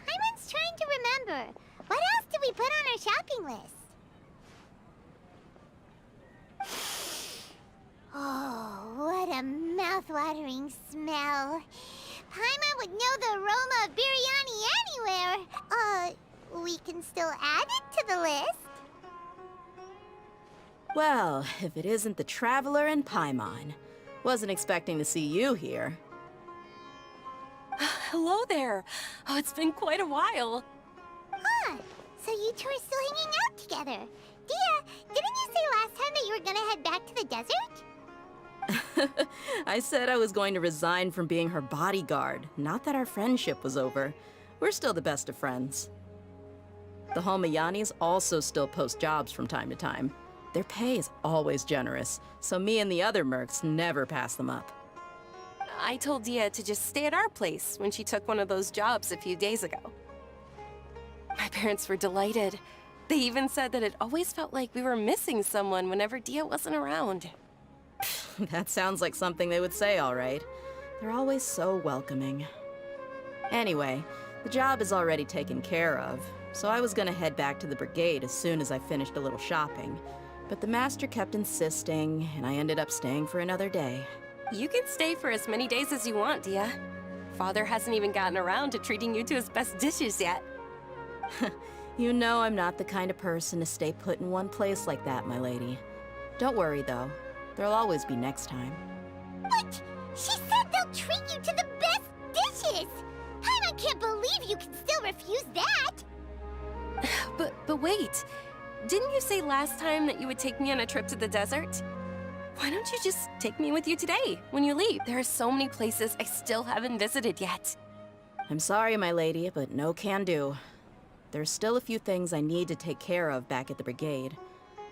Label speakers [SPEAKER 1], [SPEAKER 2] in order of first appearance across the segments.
[SPEAKER 1] Paimon's trying to remember. What else did we put on our shopping list? Oh, what a mouth-watering smell. Paimon would know the aroma of biryani anywhere. We can still add it to the list.
[SPEAKER 2] Well, if it isn't the Traveler and Paimon. Wasn't expecting to see you here.
[SPEAKER 3] Hello there. Oh, it's been quite a while.
[SPEAKER 1] Huh. So you two are still hanging out together. Dia, didn't you say last time that you were gonna head back to the desert?
[SPEAKER 2] I said I was going to resign from being her bodyguard, not that our friendship was over. We're still the best of friends. The Holmayanis also still post jobs from time to time. Their pay is always generous, so me and the other mercs never pass them up.
[SPEAKER 3] I told Dia to just stay at our place when she took one of those jobs a few days ago. My parents were delighted. They even said that it always felt like we were missing someone whenever Dia wasn't around.
[SPEAKER 2] That sounds like something they would say, all right. They're always so welcoming. Anyway, the job is already taken care of, so I was gonna head back to the brigade as soon as I finished a little shopping. But the master kept insisting, and I ended up staying for another day.
[SPEAKER 3] You can stay for as many days as you want, Dia. Father hasn't even gotten around to treating you to his best dishes yet.
[SPEAKER 2] You know I'm not the kind of person to stay put in one place like that, my lady. Don't worry, though. There'll always be next time.
[SPEAKER 1] But she said they'll treat you to the best dishes! I can't believe you can still refuse that!
[SPEAKER 3] But wait. Didn't you say last time that you would take me on a trip to the desert? Why don't you just take me with you today, when you leave? There are so many places I still haven't visited yet.
[SPEAKER 2] I'm sorry, my lady, but no can do. There's still a few things I need to take care of back at the brigade.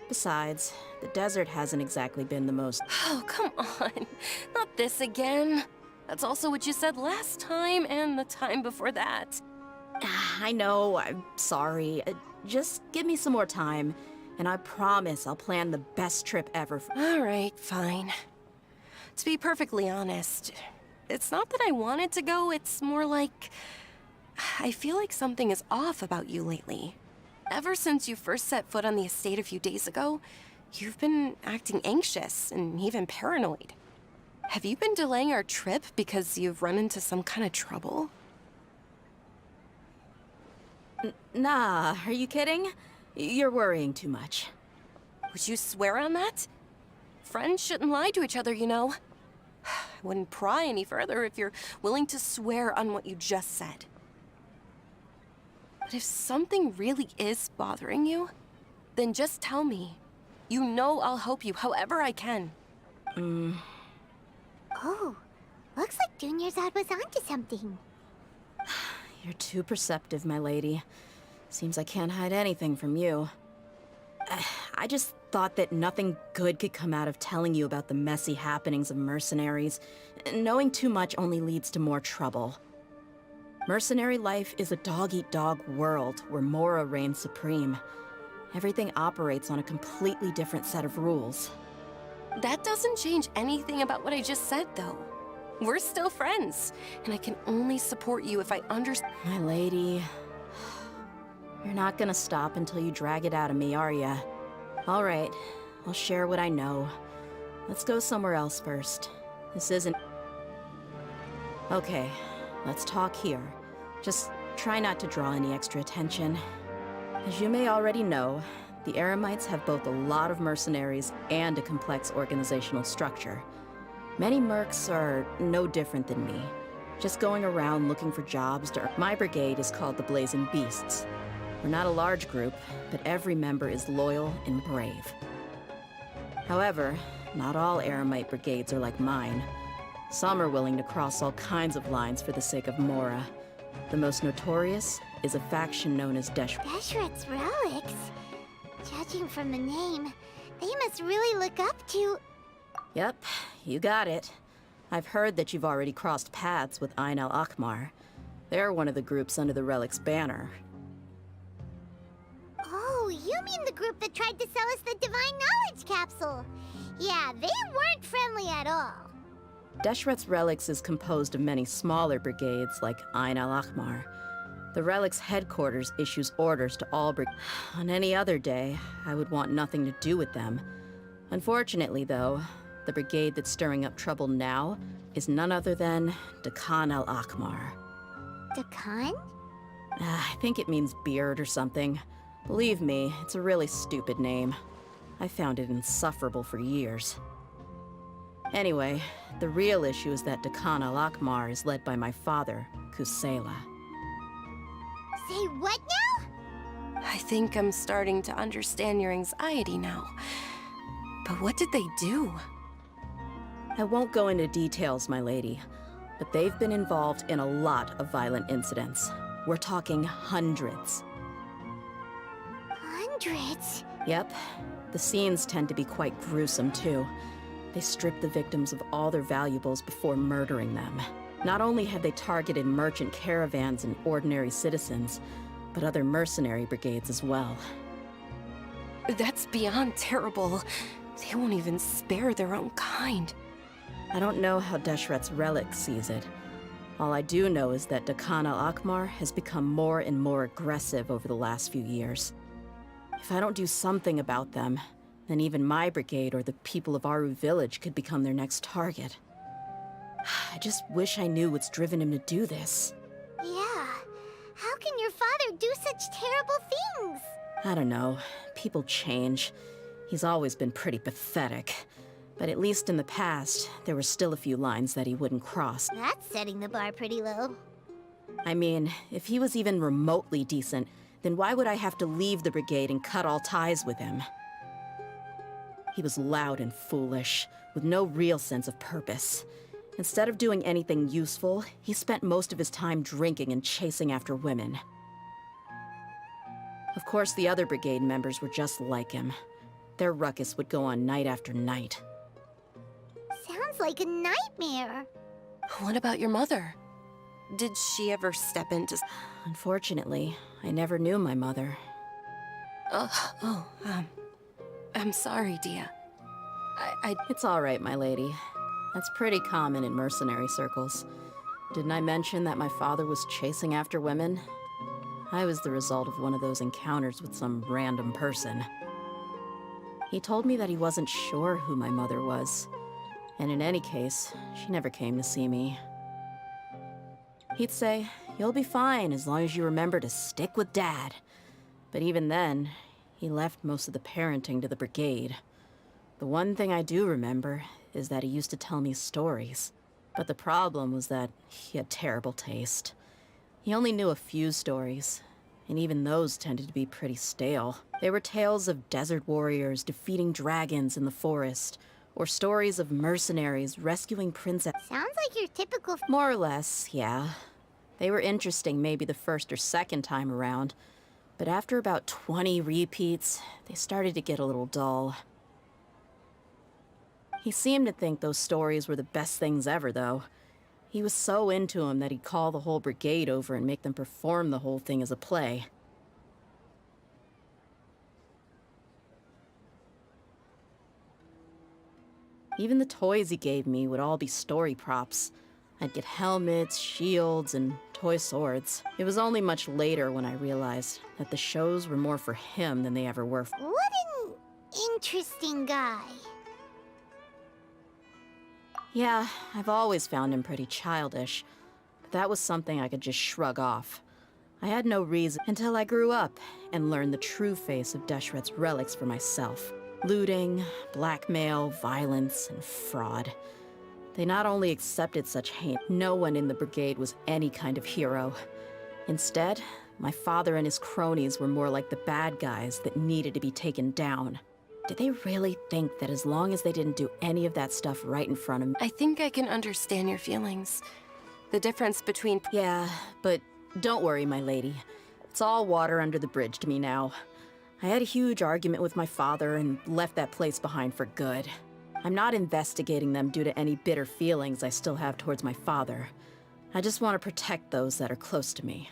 [SPEAKER 2] Besides, the desert hasn't exactly been the most—
[SPEAKER 3] Oh, come on. Not this again. That's also what you said last time and the time before that.
[SPEAKER 2] I know, I'm sorry. Just give me some more time, and I promise I'll plan the best trip ever.
[SPEAKER 3] All right, fine. To be perfectly honest, it's not that I wanted to go, it's more like I feel like something is off about you lately. Ever since you first set foot on the estate a few days ago, you've been acting anxious and even paranoid. Have you been delaying our trip because you've run into some kind of trouble?
[SPEAKER 2] Nah, are you kidding? You're worrying too much.
[SPEAKER 3] Would you swear on that? Friends shouldn't lie to each other, you know. I wouldn't pry any further if you're willing to swear on what you just said. But if something really is bothering you, then just tell me. You know I'll help you however I can.
[SPEAKER 1] Oh, looks like Dunyarzad was onto something.
[SPEAKER 2] You're too perceptive, my lady. Seems I can't hide anything from you. I just thought that nothing good could come out of telling you about the messy happenings of mercenaries. Knowing too much only leads to more trouble. Mercenary life is a dog-eat-dog world where Mora reigns supreme. Everything operates on a completely different set of rules.
[SPEAKER 3] That doesn't change anything about what I just said, though. We're still friends, and I can only support you if I understand.
[SPEAKER 2] My lady, you're not gonna stop until you drag it out of me, are ya? All right, I'll share what I know. Let's go somewhere else first. This isn't... Okay, let's talk here. Just try not to draw any extra attention. As you may already know, the Eremites have both a lot of mercenaries and a complex organizational structure. Many mercs are no different than me, just going around looking for jobs to earn. My brigade is called the Blazing Beasts. We're not a large group, but every member is loyal and brave. However, not all Eremite brigades are like mine. Some are willing to cross all kinds of lines for the sake of Mora. The most notorious is a faction known as
[SPEAKER 1] Deshret's relics? Judging from the name, they must really look up to...
[SPEAKER 2] Yep, you got it. I've heard that you've already crossed paths with Ain al-Akmar. They're one of the groups under the Relic's banner.
[SPEAKER 1] Oh, you mean the group that tried to sell us the Divine Knowledge Capsule? Yeah, they weren't friendly at all.
[SPEAKER 2] Deshret's Relics is composed of many smaller brigades like Ain al-Akmar. The Relic's headquarters issues orders to all brigades. On any other day, I would want nothing to do with them. Unfortunately, though, the brigade that's stirring up trouble now is none other than Dakan al-Akmar.
[SPEAKER 1] Dakan?
[SPEAKER 2] I think it means beard or something. Believe me, it's a really stupid name. I found it insufferable for years. Anyway, the real issue is that Dakan al-Akmar is led by my father, Kusela.
[SPEAKER 1] Say what now?
[SPEAKER 3] I think I'm starting to understand your anxiety now. But what did they do?
[SPEAKER 2] I won't go into details, my lady, but they've been involved in a lot of violent incidents. We're talking hundreds.
[SPEAKER 1] Hundreds?
[SPEAKER 2] Yep. The scenes tend to be quite gruesome, too. They strip the victims of all their valuables before murdering them. Not only have they targeted merchant caravans and ordinary citizens, but other mercenary brigades as well.
[SPEAKER 3] That's beyond terrible. They won't even spare their own kind.
[SPEAKER 2] I don't know how Deshret's Relic sees it. All I do know is that Dakan al-Akmar has become more and more aggressive over the last few years. If I don't do something about them, then even my brigade or the people of Aru village could become their next target. I just wish I knew what's driven him to do this.
[SPEAKER 1] Yeah. How can your father do such terrible things?
[SPEAKER 2] I don't know. People change. He's always been pretty pathetic. But at least in the past, there were still a few lines that he wouldn't cross.
[SPEAKER 1] That's setting the bar pretty low.
[SPEAKER 2] I mean, if he was even remotely decent, then why would I have to leave the brigade and cut all ties with him? He was loud and foolish, with no real sense of purpose. Instead of doing anything useful, he spent most of his time drinking and chasing after women. Of course, the other brigade members were just like him. Their ruckus would go on night after night.
[SPEAKER 1] Sounds like a nightmare.
[SPEAKER 3] What about your mother? Did she ever step in to...
[SPEAKER 2] Unfortunately, I never knew my mother.
[SPEAKER 3] I'm sorry, Dia.
[SPEAKER 2] It's all right, my lady. That's pretty common in mercenary circles. Didn't I mention that my father was chasing after women? I was the result of one of those encounters with some random person. He told me that he wasn't sure who my mother was. And in any case, she never came to see me. He'd say, "You'll be fine as long as you remember to stick with Dad." But even then, he left most of the parenting to the brigade. The one thing I do remember is that he used to tell me stories. But the problem was that he had terrible taste. He only knew a few stories, and even those tended to be pretty stale. They were tales of desert warriors defeating dragons in the forest, or stories of mercenaries rescuing princesses.
[SPEAKER 1] Sounds like your typical...
[SPEAKER 2] More or less, yeah. They were interesting maybe the first or second time around, but after about 20 repeats, they started to get a little dull. He seemed to think those stories were the best things ever, though. He was so into them that he'd call the whole brigade over and make them perform the whole thing as a play. Even the toys he gave me would all be story props. I'd get helmets, shields, and toy swords. It was only much later when I realized that the shows were more for him than they ever were for...
[SPEAKER 1] What an interesting guy.
[SPEAKER 2] Yeah, I've always found him pretty childish, but that was something I could just shrug off. I had no reason until I grew up and learned the true face of Deshret's relics for myself. Looting, blackmail, violence, and fraud. They not only accepted such hate, no one in the brigade was any kind of hero. Instead, my father and his cronies were more like the bad guys that needed to be taken down. Did they really think that as long as they didn't do any of that stuff right in front of me?
[SPEAKER 3] I think I can understand your feelings. The difference between...
[SPEAKER 2] Yeah, but don't worry, my lady. It's all water under the bridge to me now. I had a huge argument with my father and left that place behind for good. I'm not investigating them due to any bitter feelings I still have towards my father. I just want to protect those that are close to me.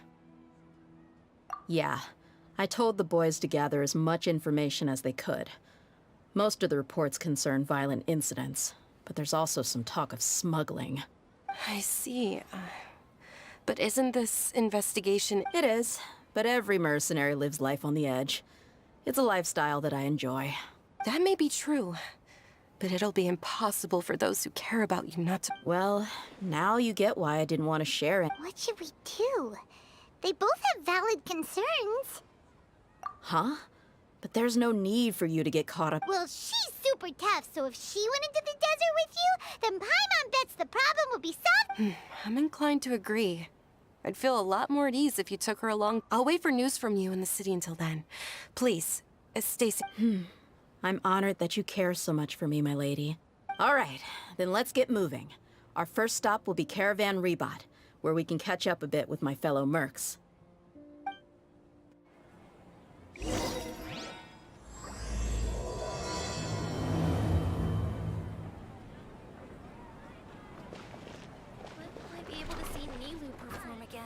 [SPEAKER 2] Yeah, I told the boys to gather as much information as they could. Most of the reports concern violent incidents, but there's also some talk of smuggling.
[SPEAKER 3] I see. But isn't this investigation...
[SPEAKER 2] It is, but every mercenary lives life on the edge. It's a lifestyle that I enjoy.
[SPEAKER 3] That may be true, but it'll be impossible for those who care about you not to...
[SPEAKER 2] Well, now you get why I didn't want to share it.
[SPEAKER 1] What should we do? They both have valid concerns.
[SPEAKER 2] Huh? But there's no need for you to get caught up.
[SPEAKER 1] Well, she's super tough, so if she went into the desert with you, then Paimon bets the problem would be solved.
[SPEAKER 3] I'm inclined to agree. I'd feel a lot more at ease if you took her along. I'll wait for news from you in the city until then. Please, stay safe.
[SPEAKER 2] I'm honored that you care so much for me, my lady. All right, then let's get moving. Our first stop will be Caravan Rebot, where we can catch up a bit with my fellow mercs.
[SPEAKER 4] Might be able to see Nilu perform again.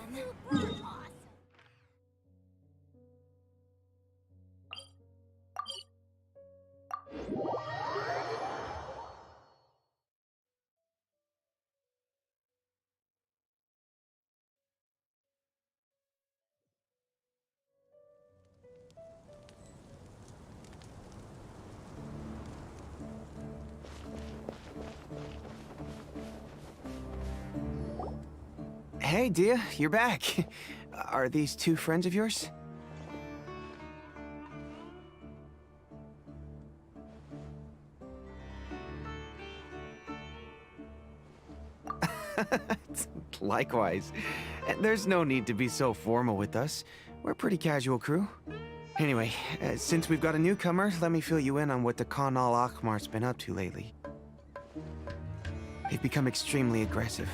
[SPEAKER 5] Hey, Dia, you're back. Are these two friends of yours? Likewise. There's no need to be so formal with us. We're a pretty casual crew. Anyway, since we've got a newcomer, let me fill you in on what the Khan al-Akhmar's been up to lately. They've become extremely aggressive.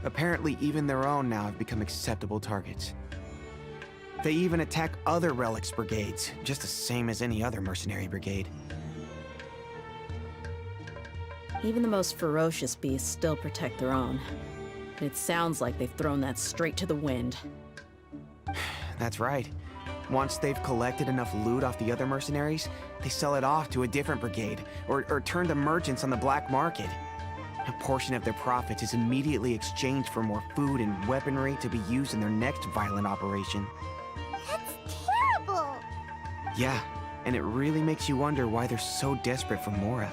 [SPEAKER 5] Apparently, even their own now have become acceptable targets. They even attack other relics brigades, just the same as any other mercenary brigade.
[SPEAKER 2] Even the most ferocious beasts still protect their own. It sounds like they've thrown that straight to the wind.
[SPEAKER 5] That's right. Once they've collected enough loot off the other mercenaries, they sell it off to a different brigade, or turn to merchants on the black market. A portion of their profits is immediately exchanged for more food and weaponry to be used in their next violent operation.
[SPEAKER 1] That's terrible.
[SPEAKER 5] Yeah, and it really makes you wonder why they're so desperate for Mora.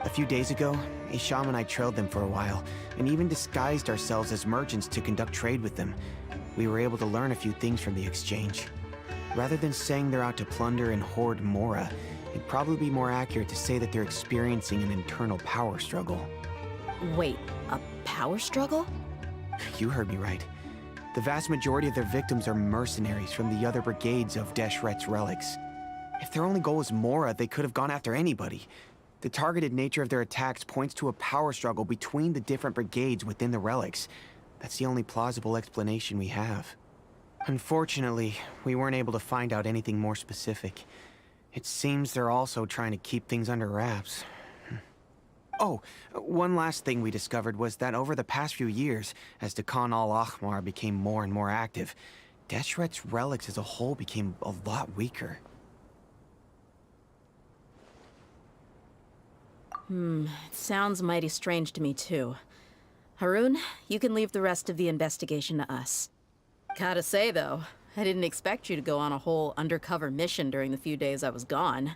[SPEAKER 5] A few days ago, Isham and I trailed them for a while, and even disguised ourselves as merchants to conduct trade with them. We were able to learn a few things from the exchange. Rather than saying they're out to plunder and hoard Mora, it'd probably be more accurate to say that they're experiencing an internal power struggle.
[SPEAKER 2] Wait, a power struggle?
[SPEAKER 5] You heard me right. The vast majority of their victims are mercenaries from the other brigades of Deshret's relics. If their only goal was Mora, they could have gone after anybody. The targeted nature of their attacks points to a power struggle between the different brigades within the relics. That's the only plausible explanation we have. Unfortunately, we weren't able to find out anything more specific. It seems they're also trying to keep things under wraps. Oh, one last thing we discovered was that over the past few years, as the Khan al-Akhmar became more and more active, Deshret's relics as a whole became a lot weaker.
[SPEAKER 2] It sounds mighty strange to me too. Harun, you can leave the rest of the investigation to us. Gotta say though, I didn't expect you to go on a whole undercover mission during the few days I was gone.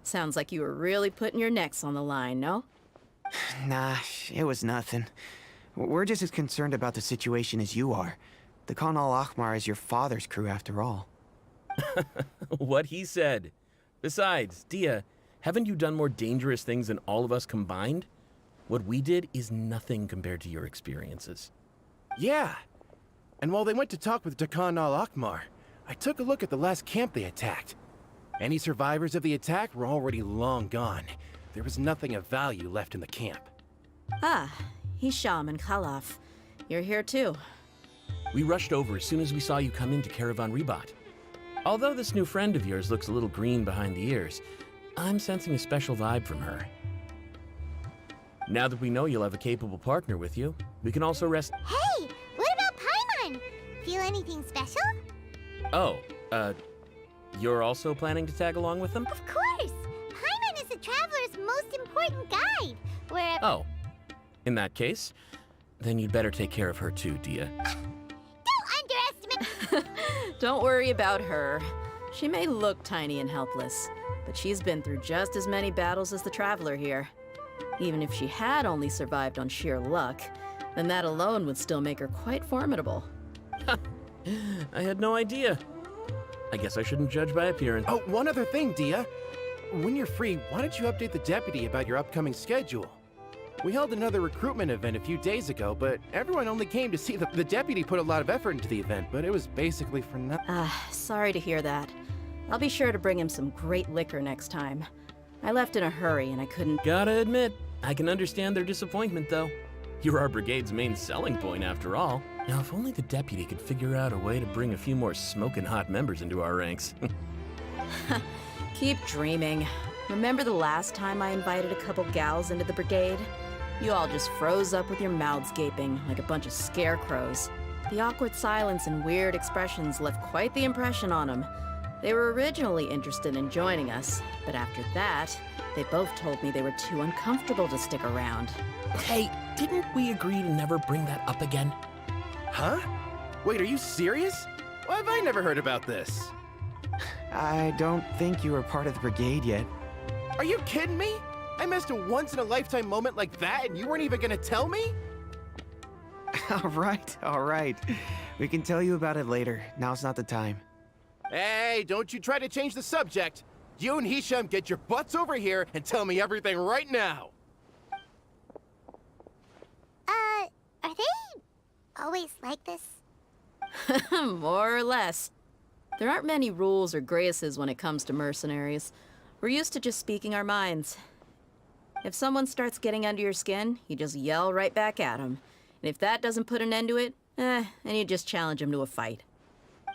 [SPEAKER 2] Sounds like you were really putting your necks on the line, no?
[SPEAKER 5] Nah, it was nothing. We're just as concerned about the situation as you are. The Khan al-Akhmar is your father's crew after all.
[SPEAKER 6] What he said. Besides, Dia, haven't you done more dangerous things than all of us combined? What we did is nothing compared to your experiences.
[SPEAKER 7] Yeah. And while they went to talk with Khan al-Akhmar, I took a look at the last camp they attacked. Any survivors of the attack were already long gone. There was nothing of value left in the camp.
[SPEAKER 2] Ah, Hisham and Khalaf. You're here too.
[SPEAKER 6] We rushed over as soon as we saw you come into Caravan Rebot. Although this new friend of yours looks a little green behind the ears, I'm sensing a special vibe from her. Now that we know you'll have a capable partner with you, we can also rest—
[SPEAKER 1] Hey, what about Paimon? Feel anything special?
[SPEAKER 6] Oh, you're also planning to tag along with them?
[SPEAKER 1] Of course! Paimon is the traveler's most important guide. Wherever—
[SPEAKER 6] Oh, in that case, then you'd better take care of her too, Dia.
[SPEAKER 1] Don't underestimate—
[SPEAKER 2] Don't worry about her. She may look tiny and helpless, but she's been through just as many battles as the Traveler here. Even if she had only survived on sheer luck, then that alone would still make her quite formidable.
[SPEAKER 6] I had no idea. I guess I shouldn't judge by appearance.
[SPEAKER 7] Oh, one other thing, Dia. When you're free, why don't you update the deputy about your upcoming schedule? We held another recruitment event a few days ago, but everyone only came to see the deputy put a lot of effort into the event, but it was basically for nothing.
[SPEAKER 2] Sorry to hear that. I'll be sure to bring him some great liquor next time. I left in a hurry and I couldn't—
[SPEAKER 6] Gotta admit, I can understand their disappointment, though. You're our brigade's main selling point, after all. Now, if only the deputy could figure out a way to bring a few more smoking hot members into our ranks.
[SPEAKER 2] Keep dreaming. Remember the last time I invited a couple gals into the brigade? You all just froze up with your mouths gaping like a bunch of scarecrows. The awkward silence and weird expressions left quite the impression on them. They were originally interested in joining us, but after that, they both told me they were too uncomfortable to stick around.
[SPEAKER 6] Hey, didn't we agree to never bring that up again?
[SPEAKER 7] Huh? Wait, are you serious? Why have I never heard about this?
[SPEAKER 5] I don't think you were part of the brigade yet.
[SPEAKER 7] Are you kidding me? I missed a once-in-a-lifetime moment like that and you weren't even gonna tell me?
[SPEAKER 5] All right. We can tell you about it later. Now's not the time.
[SPEAKER 7] Hey, don't you try to change the subject. You and Hisham get your butts over here and tell me everything right now.
[SPEAKER 1] Are they always like this?
[SPEAKER 2] More or less. There aren't many rules or graces when it comes to mercenaries. We're used to just speaking our minds. If someone starts getting under your skin, you just yell right back at them. And if that doesn't put an end to it, then you just challenge them to a fight.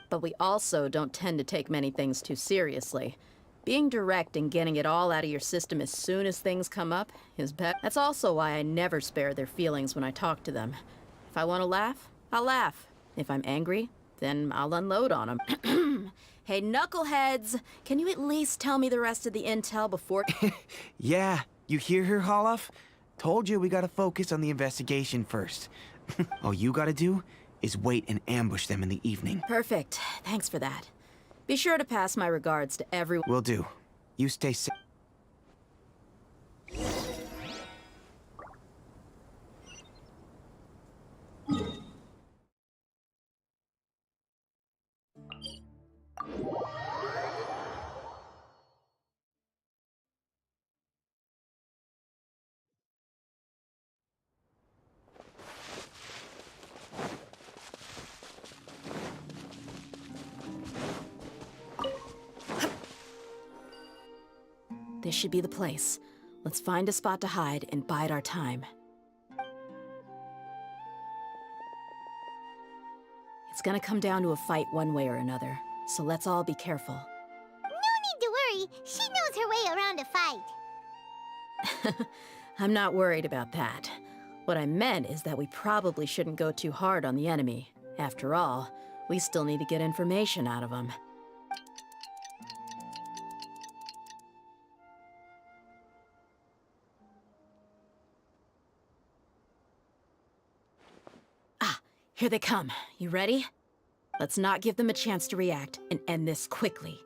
[SPEAKER 2] But we also don't tend to take many things too seriously. Being direct and getting it all out of your system as soon as things come up is better. That's also why I never spare their feelings when I talk to them. If I want to laugh, I'll laugh. If I'm angry, then I'll unload on them. Hey, knuckleheads! Can you at least tell me the rest of the intel before—
[SPEAKER 5] Yeah, you hear her, Holloff? Told you we gotta focus on the investigation first. All you gotta do is wait and ambush them in the evening.
[SPEAKER 2] Perfect. Thanks for that. Be sure to pass my regards to everyone.
[SPEAKER 5] Will do. You stay safe.
[SPEAKER 2] This should be the place. Let's find a spot to hide and bide our time. It's gonna come down to a fight one way or another, so let's all be careful.
[SPEAKER 1] No need to worry. She knows her way around a fight.
[SPEAKER 2] I'm not worried about that. What I meant is that we probably shouldn't go too hard on the enemy. After all, we still need to get information out of them. Here they come. You ready? Let's not give them a chance to react and end this quickly.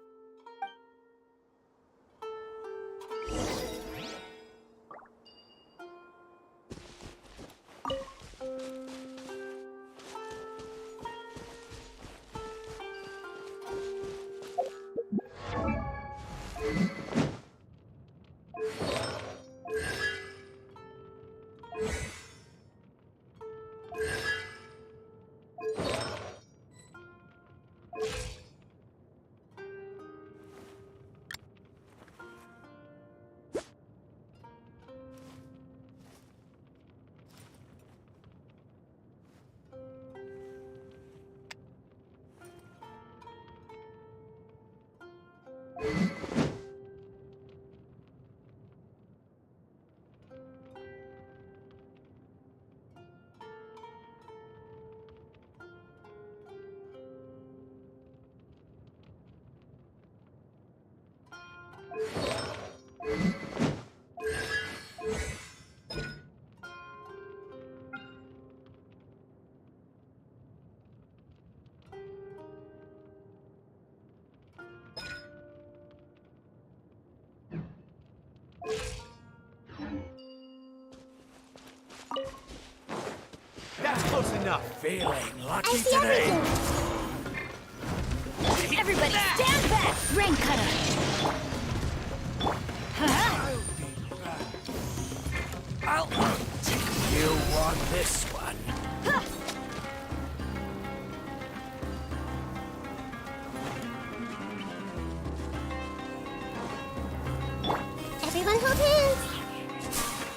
[SPEAKER 8] Close enough. Feeling lucky
[SPEAKER 1] I see
[SPEAKER 8] today.
[SPEAKER 1] everything!
[SPEAKER 4] Everybody stand back! Rain cutter!
[SPEAKER 8] I'll you want this one.
[SPEAKER 1] Everyone hold hands!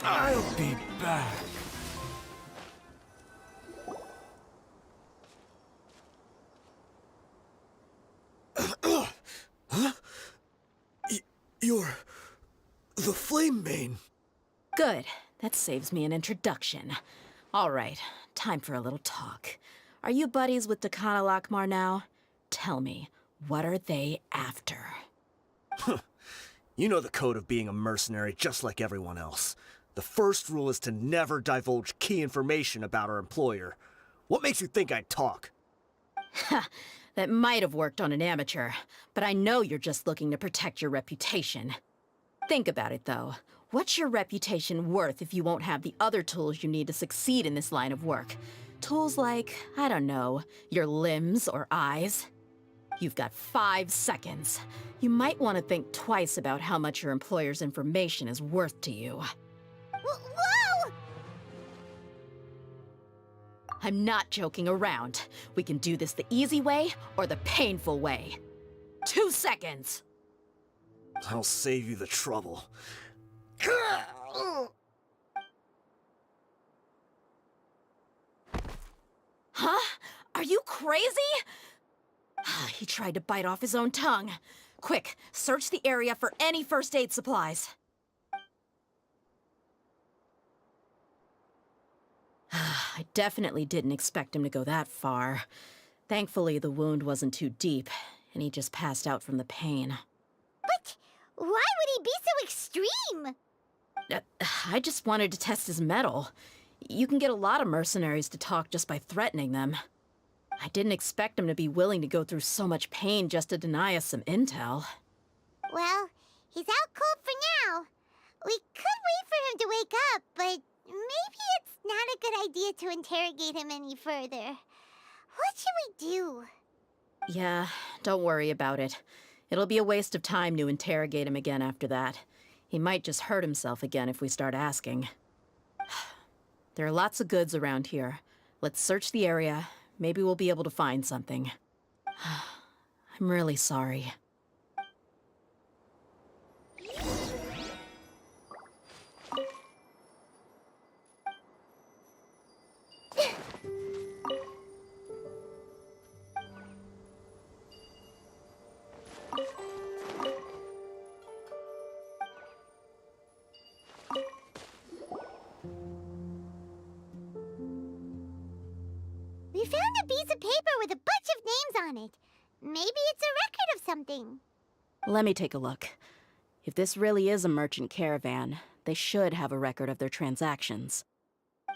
[SPEAKER 8] I'll be back. You're the Flame Mane.
[SPEAKER 2] Good. That saves me an introduction. All right, time for a little talk. Are you buddies with Dakana Lakmar now? Tell me, what are they after?
[SPEAKER 9] You know the code of being a mercenary just like everyone else. The first rule is to never divulge key information about our employer. What makes you think I'd talk?
[SPEAKER 2] Ha! That might have worked on an amateur, but I know you're just looking to protect your reputation. Think about it, though. What's your reputation worth if you won't have the other tools you need to succeed in this line of work? Tools like, I don't know, your limbs or eyes? You've got 5 seconds. You might want to think twice about how much your employer's information is worth to you.
[SPEAKER 1] Whoa!
[SPEAKER 2] I'm not joking around. We can do this the easy way or the painful way. 2 seconds!
[SPEAKER 9] I'll save you the trouble.
[SPEAKER 2] Huh? Are you crazy? He tried to bite off his own tongue. Quick, search the area for any first aid supplies. I definitely didn't expect him to go that far. Thankfully, the wound wasn't too deep, and he just passed out from the pain.
[SPEAKER 1] But why would he be so extreme?
[SPEAKER 2] I just wanted to test his mettle. You can get a lot of mercenaries to talk just by threatening them. I didn't expect him to be willing to go through so much pain just to deny us some intel.
[SPEAKER 1] Well, he's out cold for now. We could wait for him to wake up, but maybe it's not a good idea to interrogate him any further. What should we do?
[SPEAKER 2] Yeah, don't worry about it. It'll be a waste of time to interrogate him again after that. He might just hurt himself again if we start asking. There are lots of goods around here. Let's search the area. Maybe we'll be able to find something. I'm really sorry.
[SPEAKER 1] We found a piece of paper with a bunch of names on it. Maybe it's a record of something.
[SPEAKER 2] Let me take a look. If this really is a merchant caravan, they should have a record of their transactions.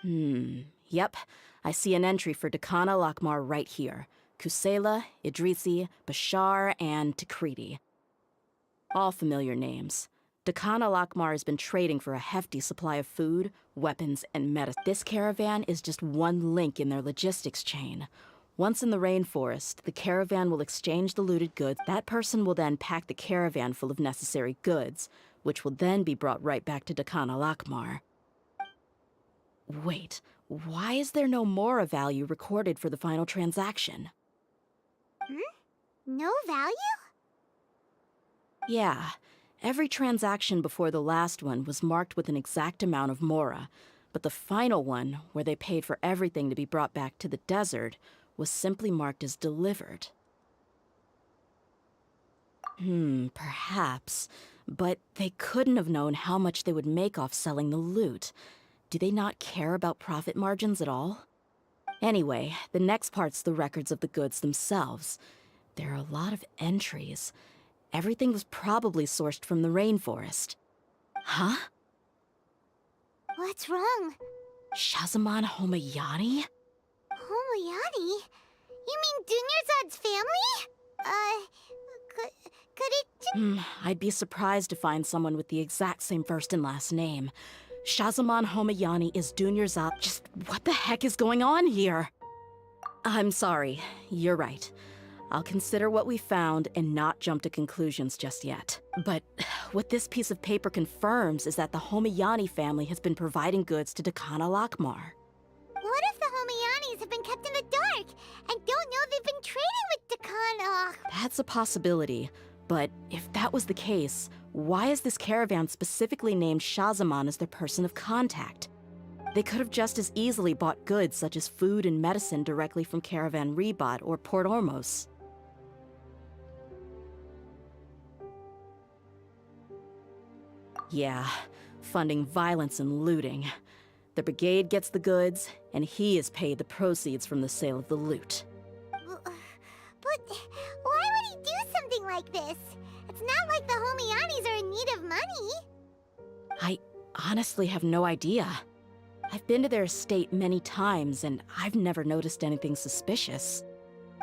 [SPEAKER 2] Yep. I see an entry for Dakana Lakmar right here. Kusela, Idrisi, Bashar, and Takriti. All familiar names. Dakana Lakmar has been trading for a hefty supply of food, weapons, and medicine. This caravan is just one link in their logistics chain. Once in the rainforest, the caravan will exchange the looted goods. That person will then pack the caravan full of necessary goods, which will then be brought right back to Dakana Lakmar. Wait, why is there no Mora value recorded for the final transaction?
[SPEAKER 1] No value?
[SPEAKER 2] Yeah. Every transaction before the last one was marked with an exact amount of Mora, but the final one, where they paid for everything to be brought back to the desert, was simply marked as delivered. Perhaps. But they couldn't have known how much they would make off selling the loot. Do they not care about profit margins at all? Anyway, the next part's the records of the goods themselves. There are a lot of entries. Everything was probably sourced from the rainforest. Huh?
[SPEAKER 1] What's wrong?
[SPEAKER 2] Shazaman Homayani?
[SPEAKER 1] Homayani? You mean Dunyarzad's family? Could it...
[SPEAKER 2] I'd be surprised to find someone with the exact same first and last name. Shazamon Homayani is Dunyarzad. Just what the heck is going on here? I'm sorry, you're right. I'll consider what we found and not jump to conclusions just yet. But what this piece of paper confirms is that the Homayani family has been providing goods to Dakana Lakmar.
[SPEAKER 1] What if the Homayanis have been kept in the dark and don't know they've been trading with Dakana?
[SPEAKER 2] That's a possibility, but if that was the case, why is this caravan specifically named Shazamon as their person of contact? They could have just as easily bought goods such as food and medicine directly from Caravan Rebot or Port Ormos. Yeah, funding violence and looting. The brigade gets the goods, and he is paid the proceeds from the sale of the loot.
[SPEAKER 1] But why would he do something like this? It's not like the Homayanis are in need of money.
[SPEAKER 2] I honestly have no idea. I've been to their estate many times, and I've never noticed anything suspicious.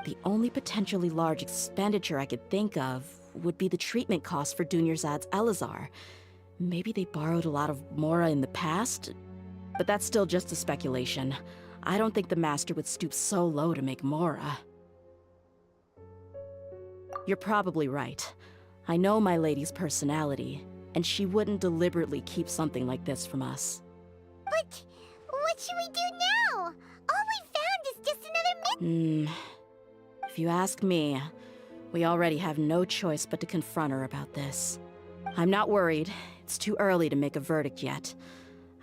[SPEAKER 2] The only potentially large expenditure I could think of would be the treatment costs for Dunyarzad's Elazar. Maybe they borrowed a lot of Mora in the past? But that's still just a speculation. I don't think the Master would stoop so low to make Mora. You're probably right. I know my lady's personality, and she wouldn't deliberately keep something like this from us.
[SPEAKER 1] But what should we do now? All we found is just another
[SPEAKER 2] If you ask me, we already have no choice but to confront her about this. I'm not worried. It's too early to make a verdict yet.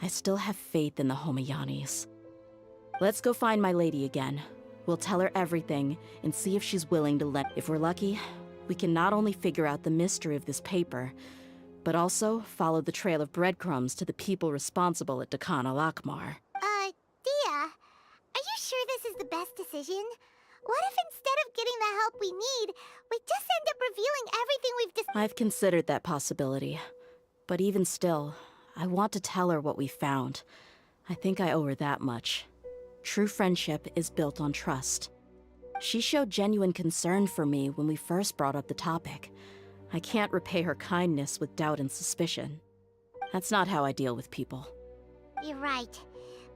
[SPEAKER 2] I still have faith in the Homayanis. Let's go find my lady again. We'll tell her everything and see if she's willing to let... If we're lucky, we can not only figure out the mystery of this paper, but also follow the trail of breadcrumbs to the people responsible at Dakana Lakmar.
[SPEAKER 1] Dia, are you sure this is the best decision? What if instead of getting the help we need, we just end up revealing everything we've
[SPEAKER 2] I've considered that possibility. But even still, I want to tell her what we found. I think I owe her that much. True friendship is built on trust. She showed genuine concern for me when we first brought up the topic. I can't repay her kindness with doubt and suspicion. That's not how I deal with people.
[SPEAKER 1] You're right.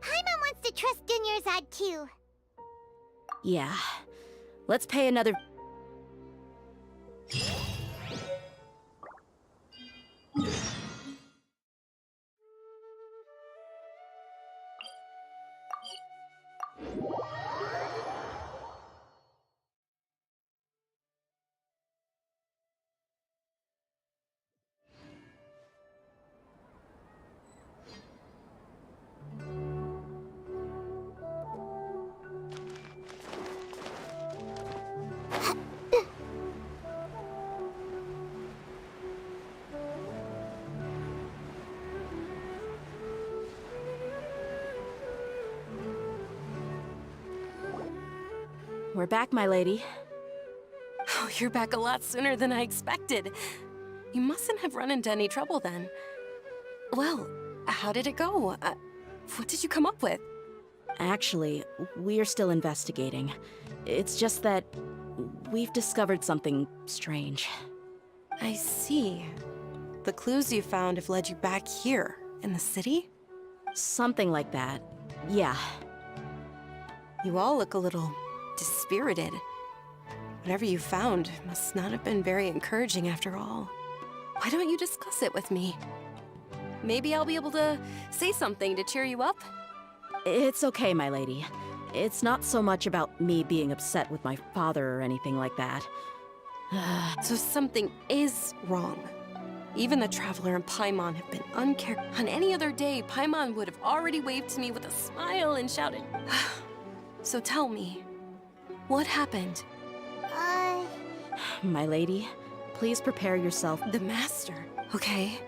[SPEAKER 1] Paimon wants to trust Dunyarzad too.
[SPEAKER 2] Yeah. Let's pay another... We're back, my lady.
[SPEAKER 3] Oh, you're back a lot sooner than I expected. You mustn't have run into any trouble then. Well, how did it go? What did you come up with?
[SPEAKER 2] Actually, we're still investigating. It's just that we've discovered something strange.
[SPEAKER 3] I see. The clues you found have led you back here, in the city?
[SPEAKER 2] Something like that. Yeah.
[SPEAKER 3] You all look a little dispirited. Whatever you found must not have been very encouraging after all. Why don't you discuss it with me? Maybe I'll be able to say something to cheer you up?
[SPEAKER 2] It's okay, my lady. It's not so much about me being upset with my father or anything like that.
[SPEAKER 3] So something is wrong. Even the Traveler and Paimon have been uncared. On any other day, Paimon would have already waved to me with a smile and shouted. So tell me, what happened?
[SPEAKER 2] My lady, please prepare yourself.
[SPEAKER 3] The Master. Okay,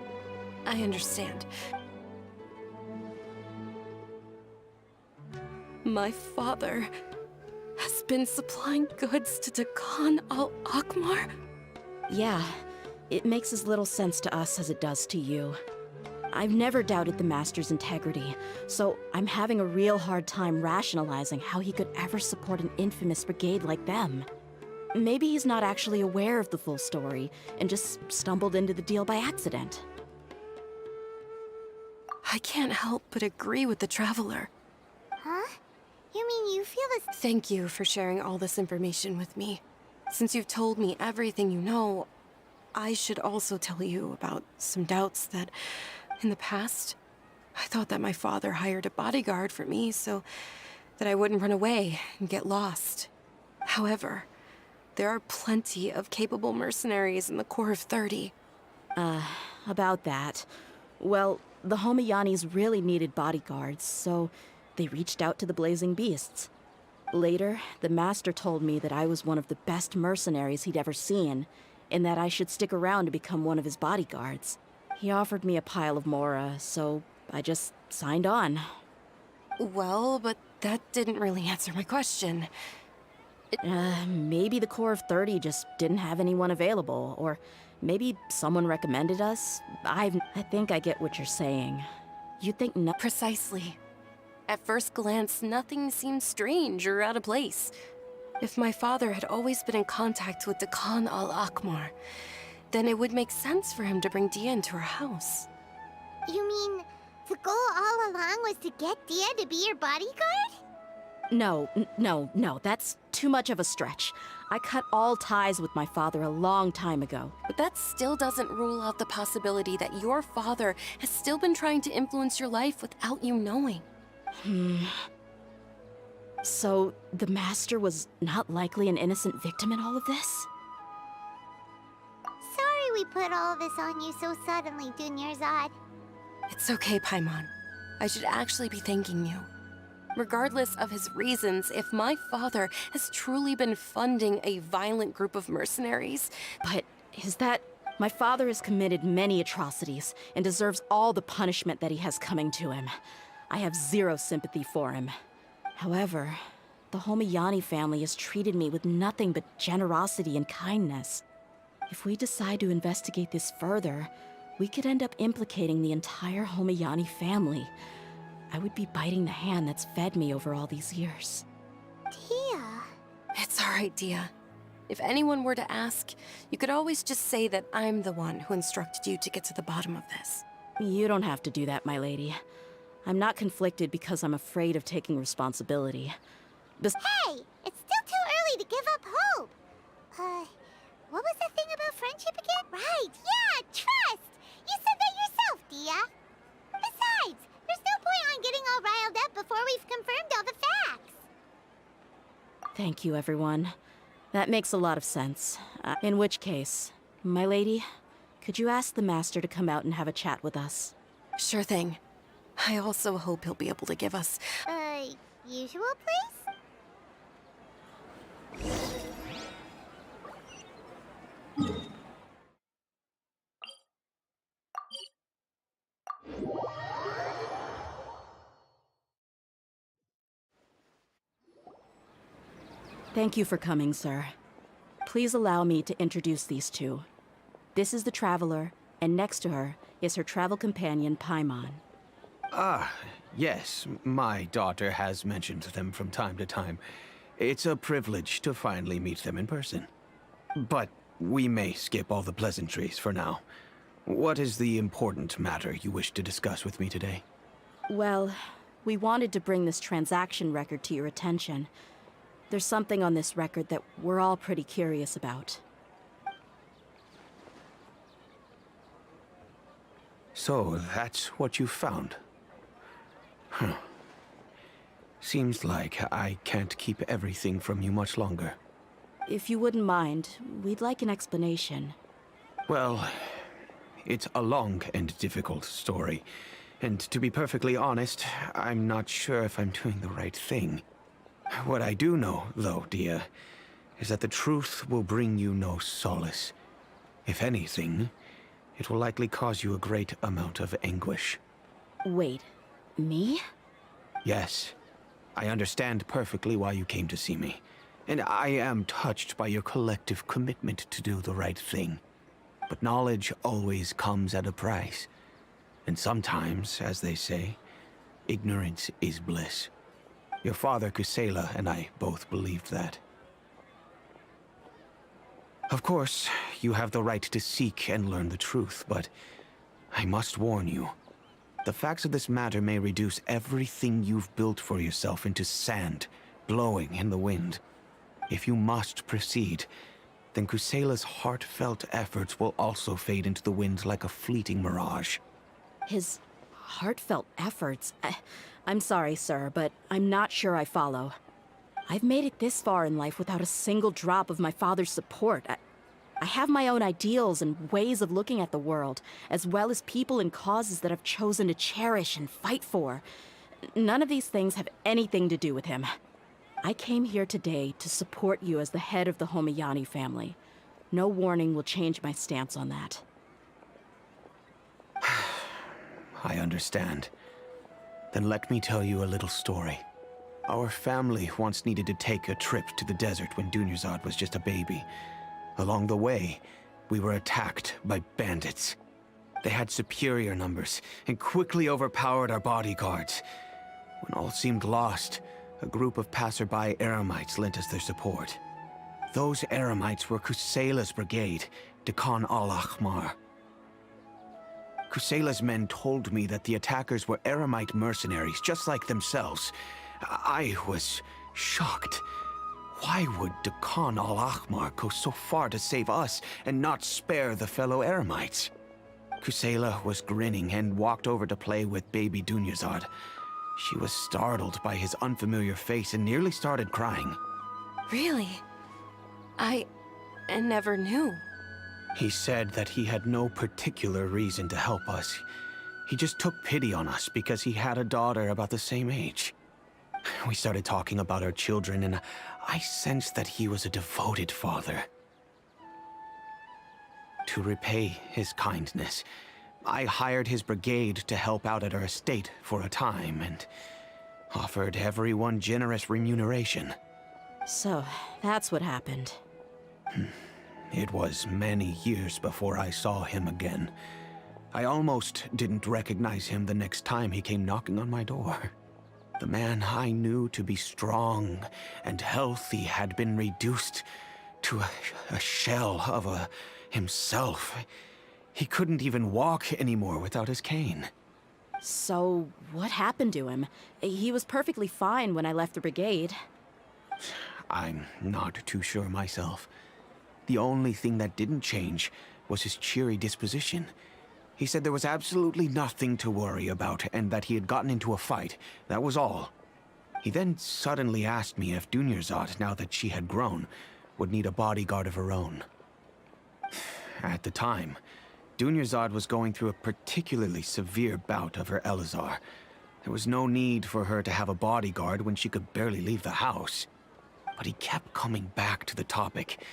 [SPEAKER 3] I understand. My father has been supplying goods to Dakan al-Akmar?
[SPEAKER 2] Yeah, it makes as little sense to us as it does to you. I've never doubted the Master's integrity, so I'm having a real hard time rationalizing how he could ever support an infamous brigade like them. Maybe he's not actually aware of the full story and just stumbled into the deal by accident.
[SPEAKER 3] I can't help but agree with the Traveler.
[SPEAKER 1] Huh? You mean you feel this?
[SPEAKER 3] Thank you for sharing all this information with me. Since you've told me everything you know, I should also tell you about some doubts that, in the past, I thought that my father hired a bodyguard for me so that I wouldn't run away and get lost. However, there are plenty of capable mercenaries in the Corps of 30.
[SPEAKER 2] About that. Well, the Homayanis really needed bodyguards, so they reached out to the Blazing Beasts. Later, the Master told me that I was one of the best mercenaries he'd ever seen, and that I should stick around to become one of his bodyguards. He offered me a pile of mora, so I just signed on.
[SPEAKER 3] Well, but that didn't really answer my question.
[SPEAKER 2] Maybe the Corps of 30 just didn't have anyone available, or maybe someone recommended us. I think I get what you're saying. You think no-
[SPEAKER 3] Precisely. At first glance, nothing seemed strange or out of place. If my father had always been in contact with the Khan al-Akmar, then it would make sense for him to bring Dia into our house.
[SPEAKER 1] You mean the goal all along was to get Dia to be your bodyguard?
[SPEAKER 2] No, that's too much of a stretch. I cut all ties with my father a long time ago.
[SPEAKER 3] But that still doesn't rule out the possibility that your father has still been trying to influence your life without you knowing.
[SPEAKER 2] So, the Master was not likely an innocent victim in all of this?
[SPEAKER 1] Sorry we put all of this on you so suddenly, Dunyarzad.
[SPEAKER 3] It's okay, Paimon. I should actually be thanking you. Regardless of his reasons, if my father has truly been funding a violent group of mercenaries...
[SPEAKER 2] But is that... My father has committed many atrocities and deserves all the punishment that he has coming to him. I have zero sympathy for him. However, the Homayani family has treated me with nothing but generosity and kindness. If we decide to investigate this further, we could end up implicating the entire Homayani family. I would be biting the hand that's fed me over all these years.
[SPEAKER 1] Dia.
[SPEAKER 3] It's all right, Dia. If anyone were to ask, you could always just say that I'm the one who instructed you to get to the bottom of this.
[SPEAKER 2] You don't have to do that, my lady. I'm not conflicted because I'm afraid of taking responsibility.
[SPEAKER 1] Hey! It's still too early to give up hope! What was the thing about friendship again? Right, yeah, trust! You said that yourself, Dia! Besides, there's no point on getting all riled up before we've confirmed all the facts!
[SPEAKER 2] Thank you, everyone. That makes a lot of sense. In which case, my lady, could you ask the Master to come out and have a chat with us?
[SPEAKER 3] Sure thing. I also hope he'll be able to give us...
[SPEAKER 1] Usual place?
[SPEAKER 2] Thank you for coming, sir. Please allow me to introduce these two. This is the Traveler, and next to her is her travel companion, Paimon.
[SPEAKER 5] Yes, my daughter has mentioned them from time to time. It's a privilege to finally meet them in person. But we may skip all the pleasantries for now. What is the important matter you wish to discuss with me today?
[SPEAKER 2] Well, we wanted to bring this transaction record to your attention. There's something on this record that we're all pretty curious about.
[SPEAKER 5] So, that's what you found? Huh. Seems like I can't keep everything from you much longer.
[SPEAKER 2] If you wouldn't mind, we'd like an explanation.
[SPEAKER 5] Well, it's a long and difficult story. And to be perfectly honest, I'm not sure if I'm doing the right thing. What I do know, though, Dia, is that the truth will bring you no solace. If anything, it will likely cause you a great amount of anguish.
[SPEAKER 2] Wait, me?
[SPEAKER 5] Yes. I understand perfectly why you came to see me. And I am touched by your collective commitment to do the right thing. But knowledge always comes at a price. And sometimes, as they say, ignorance is bliss. Your father, Kusela, and I both believed that. Of course, you have the right to seek and learn the truth, but I must warn you. The facts of this matter may reduce everything you've built for yourself into sand, blowing in the wind. If you must proceed, then Kusela's heartfelt efforts will also fade into the wind like a fleeting mirage.
[SPEAKER 2] His heartfelt efforts? I'm sorry, sir, but I'm not sure I follow. I've made it this far in life without a single drop of my father's support. I have my own ideals and ways of looking at the world, as well as people and causes that I've chosen to cherish and fight for. None of these things have anything to do with him. I came here today to support you as the head of the Homayani family. No warning will change my stance on that.
[SPEAKER 5] I understand. Then let me tell you a little story. Our family once needed to take a trip to the desert when Dunyarzad was just a baby. Along the way, we were attacked by bandits. They had superior numbers and quickly overpowered our bodyguards. When all seemed lost, a group of passerby Eremites lent us their support. Those Eremites were Kusela's brigade, Dekhan al-Ahmar. Kusela's men told me that the attackers were Eremite mercenaries, just like themselves. I was shocked. Why would Dekhan al-Ahmar go so far to save us and not spare the fellow Eremites? Kusela was grinning and walked over to play with baby Dunyarzad. She was startled by his unfamiliar face and nearly started crying.
[SPEAKER 3] Really? I never knew.
[SPEAKER 5] He said that he had no particular reason to help us. He just took pity on us because he had a daughter about the same age. We started talking about our children, and I sensed that he was a devoted father. To repay his kindness, I hired his brigade to help out at our estate for a time, and offered everyone generous remuneration.
[SPEAKER 2] So, that's what happened.
[SPEAKER 5] It was many years before I saw him again. I almost didn't recognize him the next time he came knocking on my door. The man I knew to be strong and healthy had been reduced to a shell of himself. He couldn't even walk anymore without his cane.
[SPEAKER 2] So, what happened to him? He was perfectly fine when I left the brigade.
[SPEAKER 5] I'm not too sure myself. The only thing that didn't change was his cheery disposition. He said there was absolutely nothing to worry about and that he had gotten into a fight. That was all. He then suddenly asked me if Dunyarzad, now that she had grown, would need a bodyguard of her own. At the time, Dunyarzad was going through a particularly severe bout of her Elazar. There was no need for her to have a bodyguard when she could barely leave the house. But he kept coming back to the topic.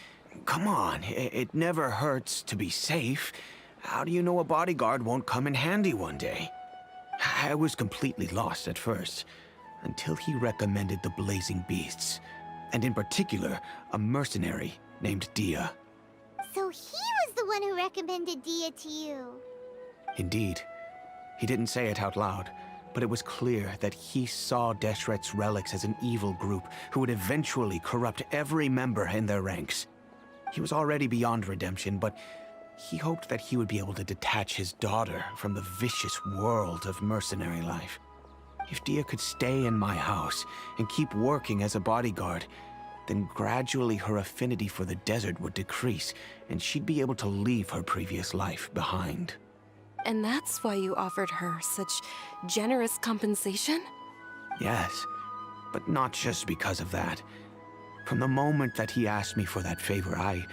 [SPEAKER 5] Come on, it never hurts to be safe. How do you know a bodyguard won't come in handy one day? I was completely lost at first, until he recommended the Blazing Beasts, and in particular, a mercenary named Dia.
[SPEAKER 1] So he was the one who recommended Dia to you.
[SPEAKER 5] Indeed. He didn't say it out loud, but it was clear that he saw Deshret's relics as an evil group who would eventually corrupt every member in their ranks. He was already beyond redemption, but he hoped that he would be able to detach his daughter from the vicious world of mercenary life. If Dia could stay in my house and keep working as a bodyguard, then gradually her affinity for the desert would decrease, and she'd be able to leave her previous life behind.
[SPEAKER 3] And that's why you offered her such generous compensation?
[SPEAKER 5] Yes, but not just because of that. From the moment that he asked me for that favor, I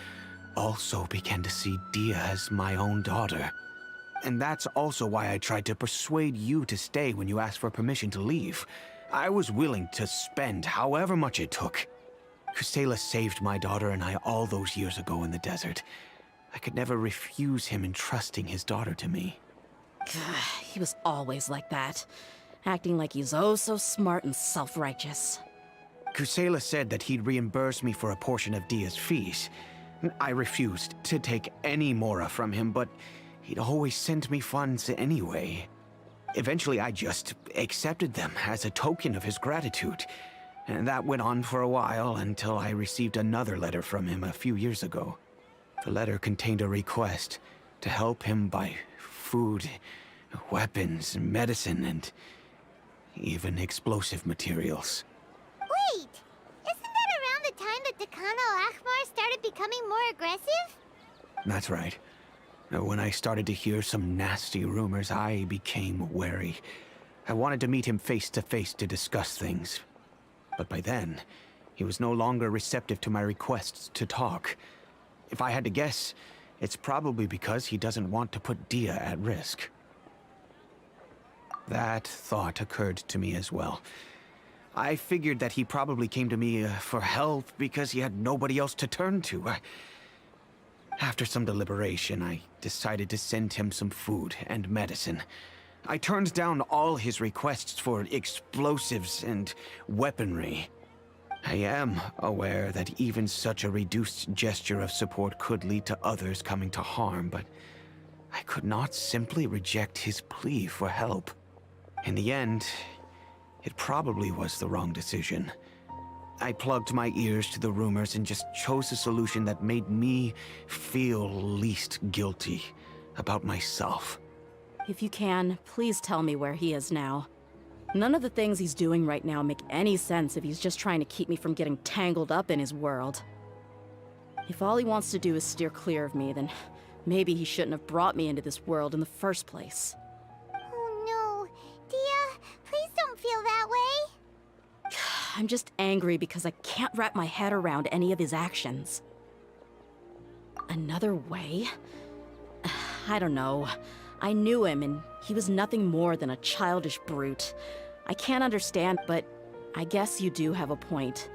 [SPEAKER 5] also began to see Dia as my own daughter. And that's also why I tried to persuade you to stay when you asked for permission to leave. I was willing to spend however much it took. Kusela saved my daughter and I all those years ago in the desert. I could never refuse him entrusting his daughter to me.
[SPEAKER 2] He was always like that, acting like he's oh so smart and self-righteous.
[SPEAKER 5] Kusela said that he'd reimburse me for a portion of Dia's fees. I refused to take any mora from him, but he'd always sent me funds anyway. Eventually, I just accepted them as a token of his gratitude. And that went on for a while until I received another letter from him a few years ago. The letter contained a request to help him buy food weapons, medicine, and even explosive materials.
[SPEAKER 1] Wait! Isn't that around the time that Decano Akhmar started becoming more aggressive?
[SPEAKER 5] That's right. When I started to hear some nasty rumors, I became wary. I wanted to meet him face to face to discuss things. But by then, he was no longer receptive to my requests to talk. If I had to guess, it's probably because he doesn't want to put Dia at risk. That thought occurred to me as well. I figured that he probably came to me for help because he had nobody else to turn to. After some deliberation, I decided to send him some food and medicine. I turned down all his requests for explosives and weaponry. I am aware that even such a reduced gesture of support could lead to others coming to harm, but I could not simply reject his plea for help. In the end, it probably was the wrong decision. I plugged my ears to the rumors and just chose a solution that made me feel least guilty about myself.
[SPEAKER 2] If you can, please tell me where he is now. None of the things he's doing right now make any sense if he's just trying to keep me from getting tangled up in his world. If all he wants to do is steer clear of me, then maybe he shouldn't have brought me into this world in the first place.
[SPEAKER 1] Oh no. Dia, please don't feel that way.
[SPEAKER 2] I'm just angry because I can't wrap my head around any of his actions. Another way? I don't know. I knew him, and he was nothing more than a childish brute. I can't understand, but I guess you do have a point.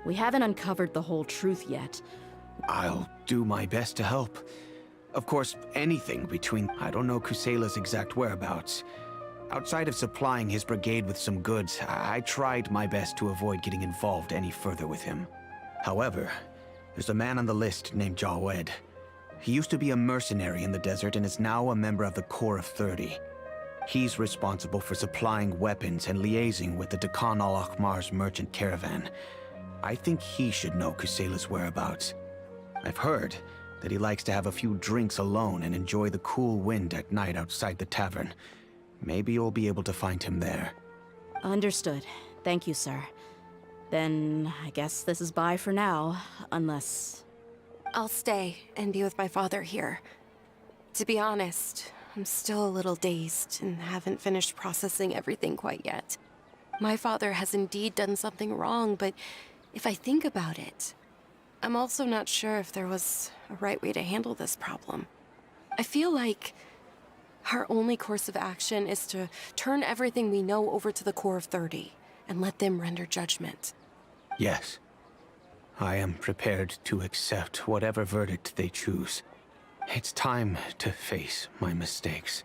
[SPEAKER 2] We haven't uncovered the whole truth yet.
[SPEAKER 5] I'll do my best to help. Of course, anything between... I don't know Kusela's exact whereabouts. Outside of supplying his brigade with some goods, I tried my best to avoid getting involved any further with him. However, there's a man on the list named Jawed. He used to be a mercenary in the desert and is now a member of the Corps of 30. He's responsible for supplying weapons and liaising with the Deccan al-Akhmar's merchant caravan. I think he should know Kusela's whereabouts. I've heard that he likes to have a few drinks alone and enjoy the cool wind at night outside the tavern. Maybe you'll be able to find him there.
[SPEAKER 2] Understood. Thank you, sir. Then I guess this is bye for now, unless...
[SPEAKER 3] I'll stay and be with my father here. To be honest, I'm still a little dazed and haven't finished processing everything quite yet. My father has indeed done something wrong, but if I think about it, I'm also not sure if there was a right way to handle this problem. I feel like our only course of action is to turn everything we know over to the Corps of 30 and let them render judgment.
[SPEAKER 5] Yes. I am prepared to accept whatever verdict they choose. It's time to face my mistakes.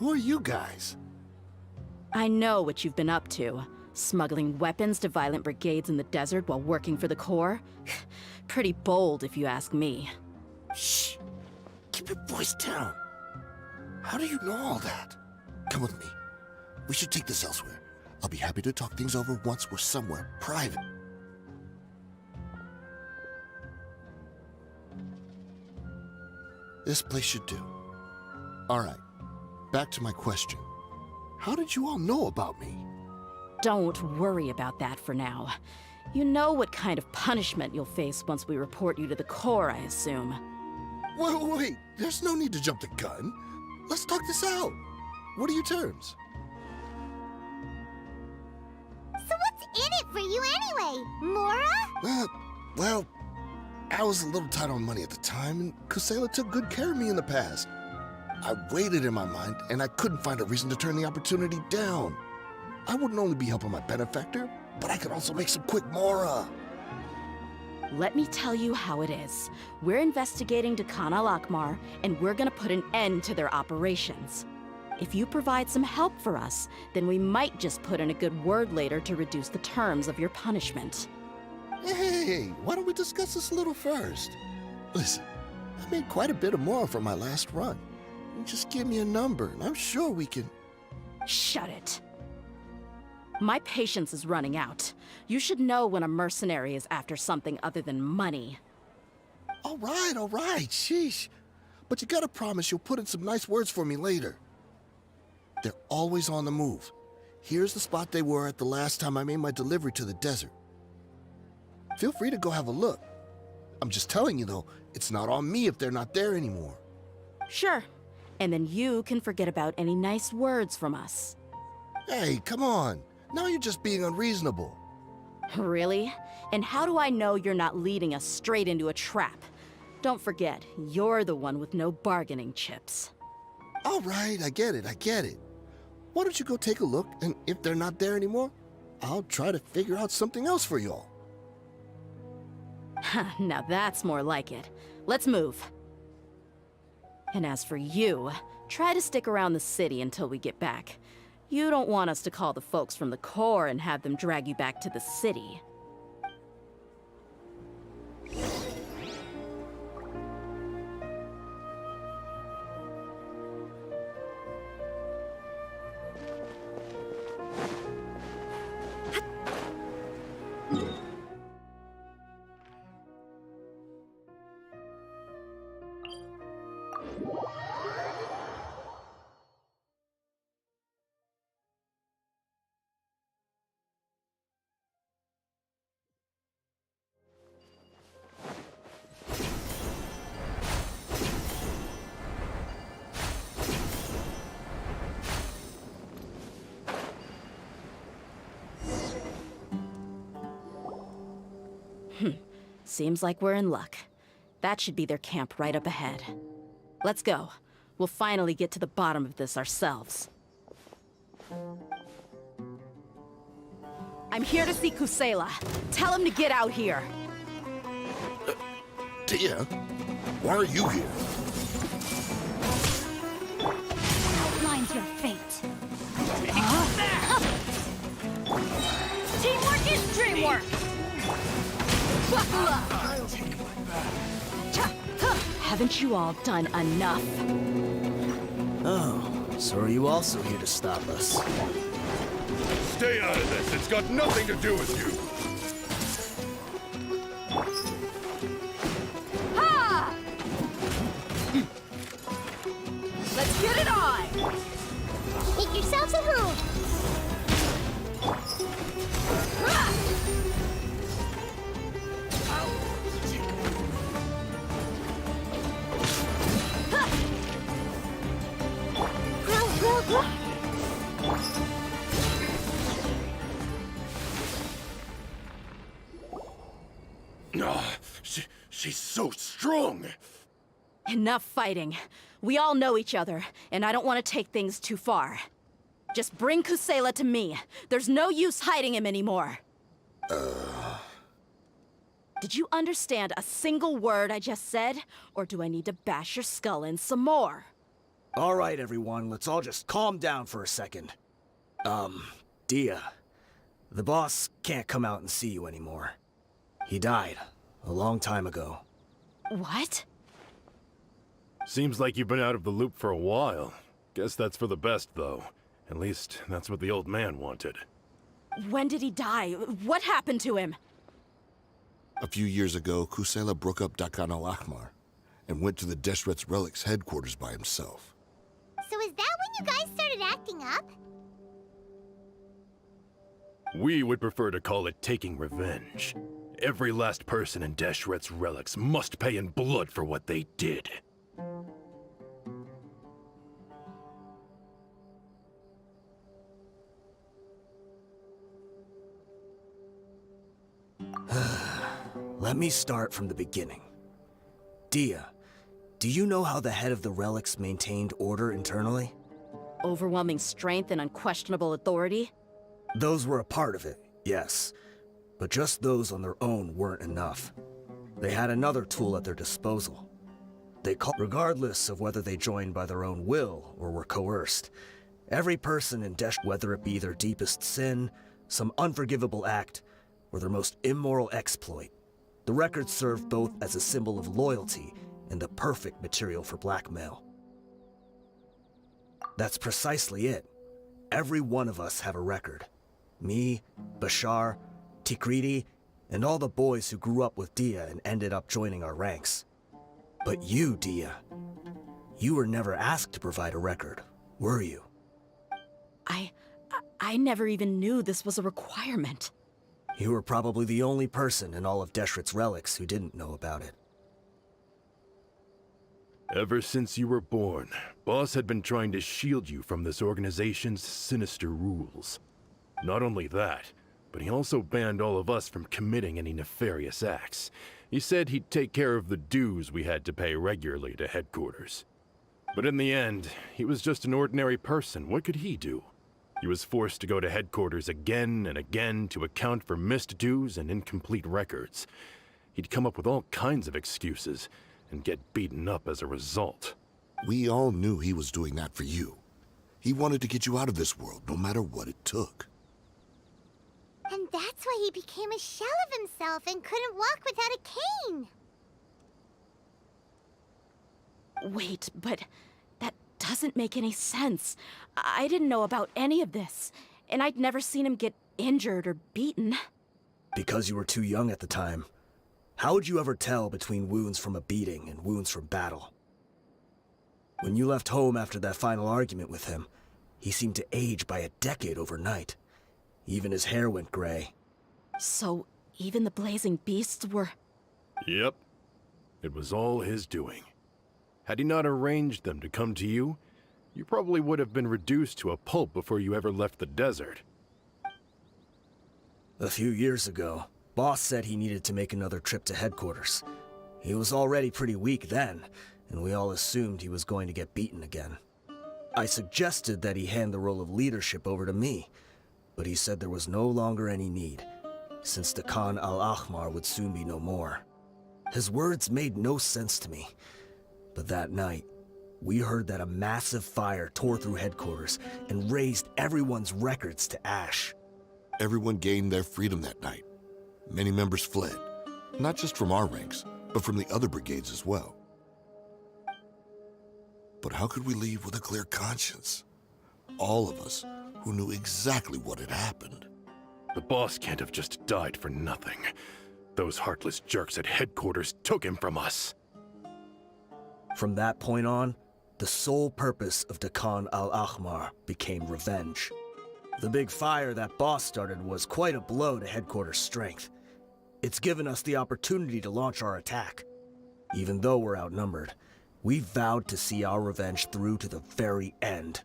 [SPEAKER 8] Who are you guys?
[SPEAKER 2] I know what you've been up to. Smuggling weapons to violent brigades in the desert while working for the Corps? Pretty bold, if you ask me.
[SPEAKER 8] Shh! Keep your voice down. How do you know all that? Come with me. We should take this elsewhere. I'll be happy to talk things over once we're somewhere private. This place should do. All right, back to my question. How did you all know about me?
[SPEAKER 2] Don't worry about that for now. You know what kind of punishment you'll face once we report you to the Corps, I assume.
[SPEAKER 8] Wait, there's no need to jump the gun. Let's talk this out. What are your terms?
[SPEAKER 1] So what's in it for you anyway, Mora?
[SPEAKER 8] Well, I was a little tight on money at the time, and Kusela took good care of me in the past. I weighed it in my mind, and I couldn't find a reason to turn the opportunity down. I wouldn't only be helping my benefactor, but I could also make some quick Mora.
[SPEAKER 2] Let me tell you how it is. We're investigating Dekhan al-Akmar, and we're gonna put an end to their operations. If you provide some help for us, then we might just put in a good word later to reduce the terms of your punishment.
[SPEAKER 8] Hey, why don't we discuss this a little first? Listen, I made quite a bit of Mora from my last run. You just give me a number, and I'm sure we can...
[SPEAKER 2] Shut it. My patience is running out. You should know when a mercenary is after something other than money.
[SPEAKER 8] All right, sheesh. But you gotta promise you'll put in some nice words for me later. They're always on the move. Here's the spot they were at the last time I made my delivery to the desert. Feel free to go have a look. I'm just telling you though, it's not on me if they're not there anymore.
[SPEAKER 2] Sure. And then you can forget about any nice words from us.
[SPEAKER 8] Hey, come on. Now you're just being unreasonable.
[SPEAKER 2] Really? And how do I know you're not leading us straight into a trap? Don't forget, you're the one with no bargaining chips.
[SPEAKER 8] All right, I get it. Why don't you go take a look, and if they're not there anymore, I'll try to figure out something else for y'all.
[SPEAKER 2] Now that's more like it. Let's move. And as for you, try to stick around the city until we get back. You don't want us to call the folks from the Corps and have them drag you back to the city. Seems like we're in luck. That should be their camp right up ahead. Let's go. We'll finally get to the bottom of this ourselves. I'm here to see Kusela. Tell him to get out here.
[SPEAKER 8] Tia, why are you here?
[SPEAKER 4] Outlines your fate. Teamwork is dreamwork! Buckle up!
[SPEAKER 8] I'll take my back.
[SPEAKER 2] Haven't you all done enough?
[SPEAKER 9] Oh, so are you also here to stop us?
[SPEAKER 10] Stay out of this. It's got nothing to do with you.
[SPEAKER 2] Ha! Let's get it on!
[SPEAKER 1] Make yourselves at home.
[SPEAKER 10] She's so strong.
[SPEAKER 2] Enough fighting. We all know each other, and I don't want to take things too far. Just bring Kusela to me. There's no use hiding him anymore. Did you understand a single word I just said? Or do I need to bash your skull in some more?
[SPEAKER 9] All right, everyone, let's all just calm down for a second. Dia, the boss can't come out and see you anymore. He died a long time ago.
[SPEAKER 2] What?
[SPEAKER 10] Seems like you've been out of the loop for a while. Guess that's for the best, though. At least, that's what the old man wanted.
[SPEAKER 2] When did he die? What happened to him?
[SPEAKER 8] A few years ago, Kusela broke up Dakan al-Ahmar and went to the Deshret's Relics headquarters by himself.
[SPEAKER 1] So is that when you guys started acting up?
[SPEAKER 10] We would prefer to call it taking revenge. Every last person in Deshret's Relics must pay in blood for what they did.
[SPEAKER 9] Let me start from the beginning. Dia, do you know how the head of the Relics maintained order internally?
[SPEAKER 2] Overwhelming strength and unquestionable authority?
[SPEAKER 9] Those were a part of it, yes. But just those on their own weren't enough. They had another tool at their disposal. Regardless of whether they joined by their own will or were coerced, every person in whether it be their deepest sin, some unforgivable act, or their most immoral exploit, the records served both as a symbol of loyalty and the perfect material for blackmail. That's precisely it. Every one of us have a record. Me, Bashar, Tikriti, and all the boys who grew up with Dia and ended up joining our ranks. But you, Dia, you were never asked to provide a record, were you?
[SPEAKER 2] I never even knew this was a requirement.
[SPEAKER 9] You were probably the only person in all of Deshret's Relics who didn't know about it.
[SPEAKER 10] Ever since you were born, Boss had been trying to shield you from this organization's sinister rules. Not only that, but he also banned all of us from committing any nefarious acts. He said he'd take care of the dues we had to pay regularly to headquarters. But in the end, he was just an ordinary person. What could he do? He was forced to go to headquarters again and again to account for missed dues and incomplete records. He'd come up with all kinds of excuses and get beaten up as a result.
[SPEAKER 8] We all knew he was doing that for you. He wanted to get you out of this world, no matter what it took.
[SPEAKER 1] And that's why he became a shell of himself and couldn't walk without a cane.
[SPEAKER 2] Wait, but that doesn't make any sense. I didn't know about any of this, and I'd never seen him get injured or beaten.
[SPEAKER 9] Because you were too young at the time. How would you ever tell between wounds from a beating and wounds from battle? When you left home after that final argument with him, he seemed to age by a decade overnight. Even his hair went gray.
[SPEAKER 2] So, even the blazing beasts were...
[SPEAKER 10] Yep. It was all his doing. Had he not arranged them to come to you, you probably would have been reduced to a pulp before you ever left the desert.
[SPEAKER 9] A few years ago, Boss said he needed to make another trip to headquarters. He was already pretty weak then, and we all assumed he was going to get beaten again. I suggested that he hand the role of leadership over to me, but he said there was no longer any need, since the Khan al-Ahmar would soon be no more. His words made no sense to me, but that night, we heard that a massive fire tore through headquarters and razed everyone's records to ash.
[SPEAKER 8] Everyone gained their freedom that night. Many members fled, not just from our ranks, but from the other brigades as well. But how could we leave with a clear conscience? All of us who knew exactly what had happened.
[SPEAKER 10] The boss can't have just died for nothing. Those heartless jerks at headquarters took him from us.
[SPEAKER 9] From that point on, the sole purpose of Dakan al-Ahmar became revenge. The big fire that Boss started was quite a blow to headquarters' strength. It's given us the opportunity to launch our attack. Even though we're outnumbered, we vowed to see our revenge through to the very end.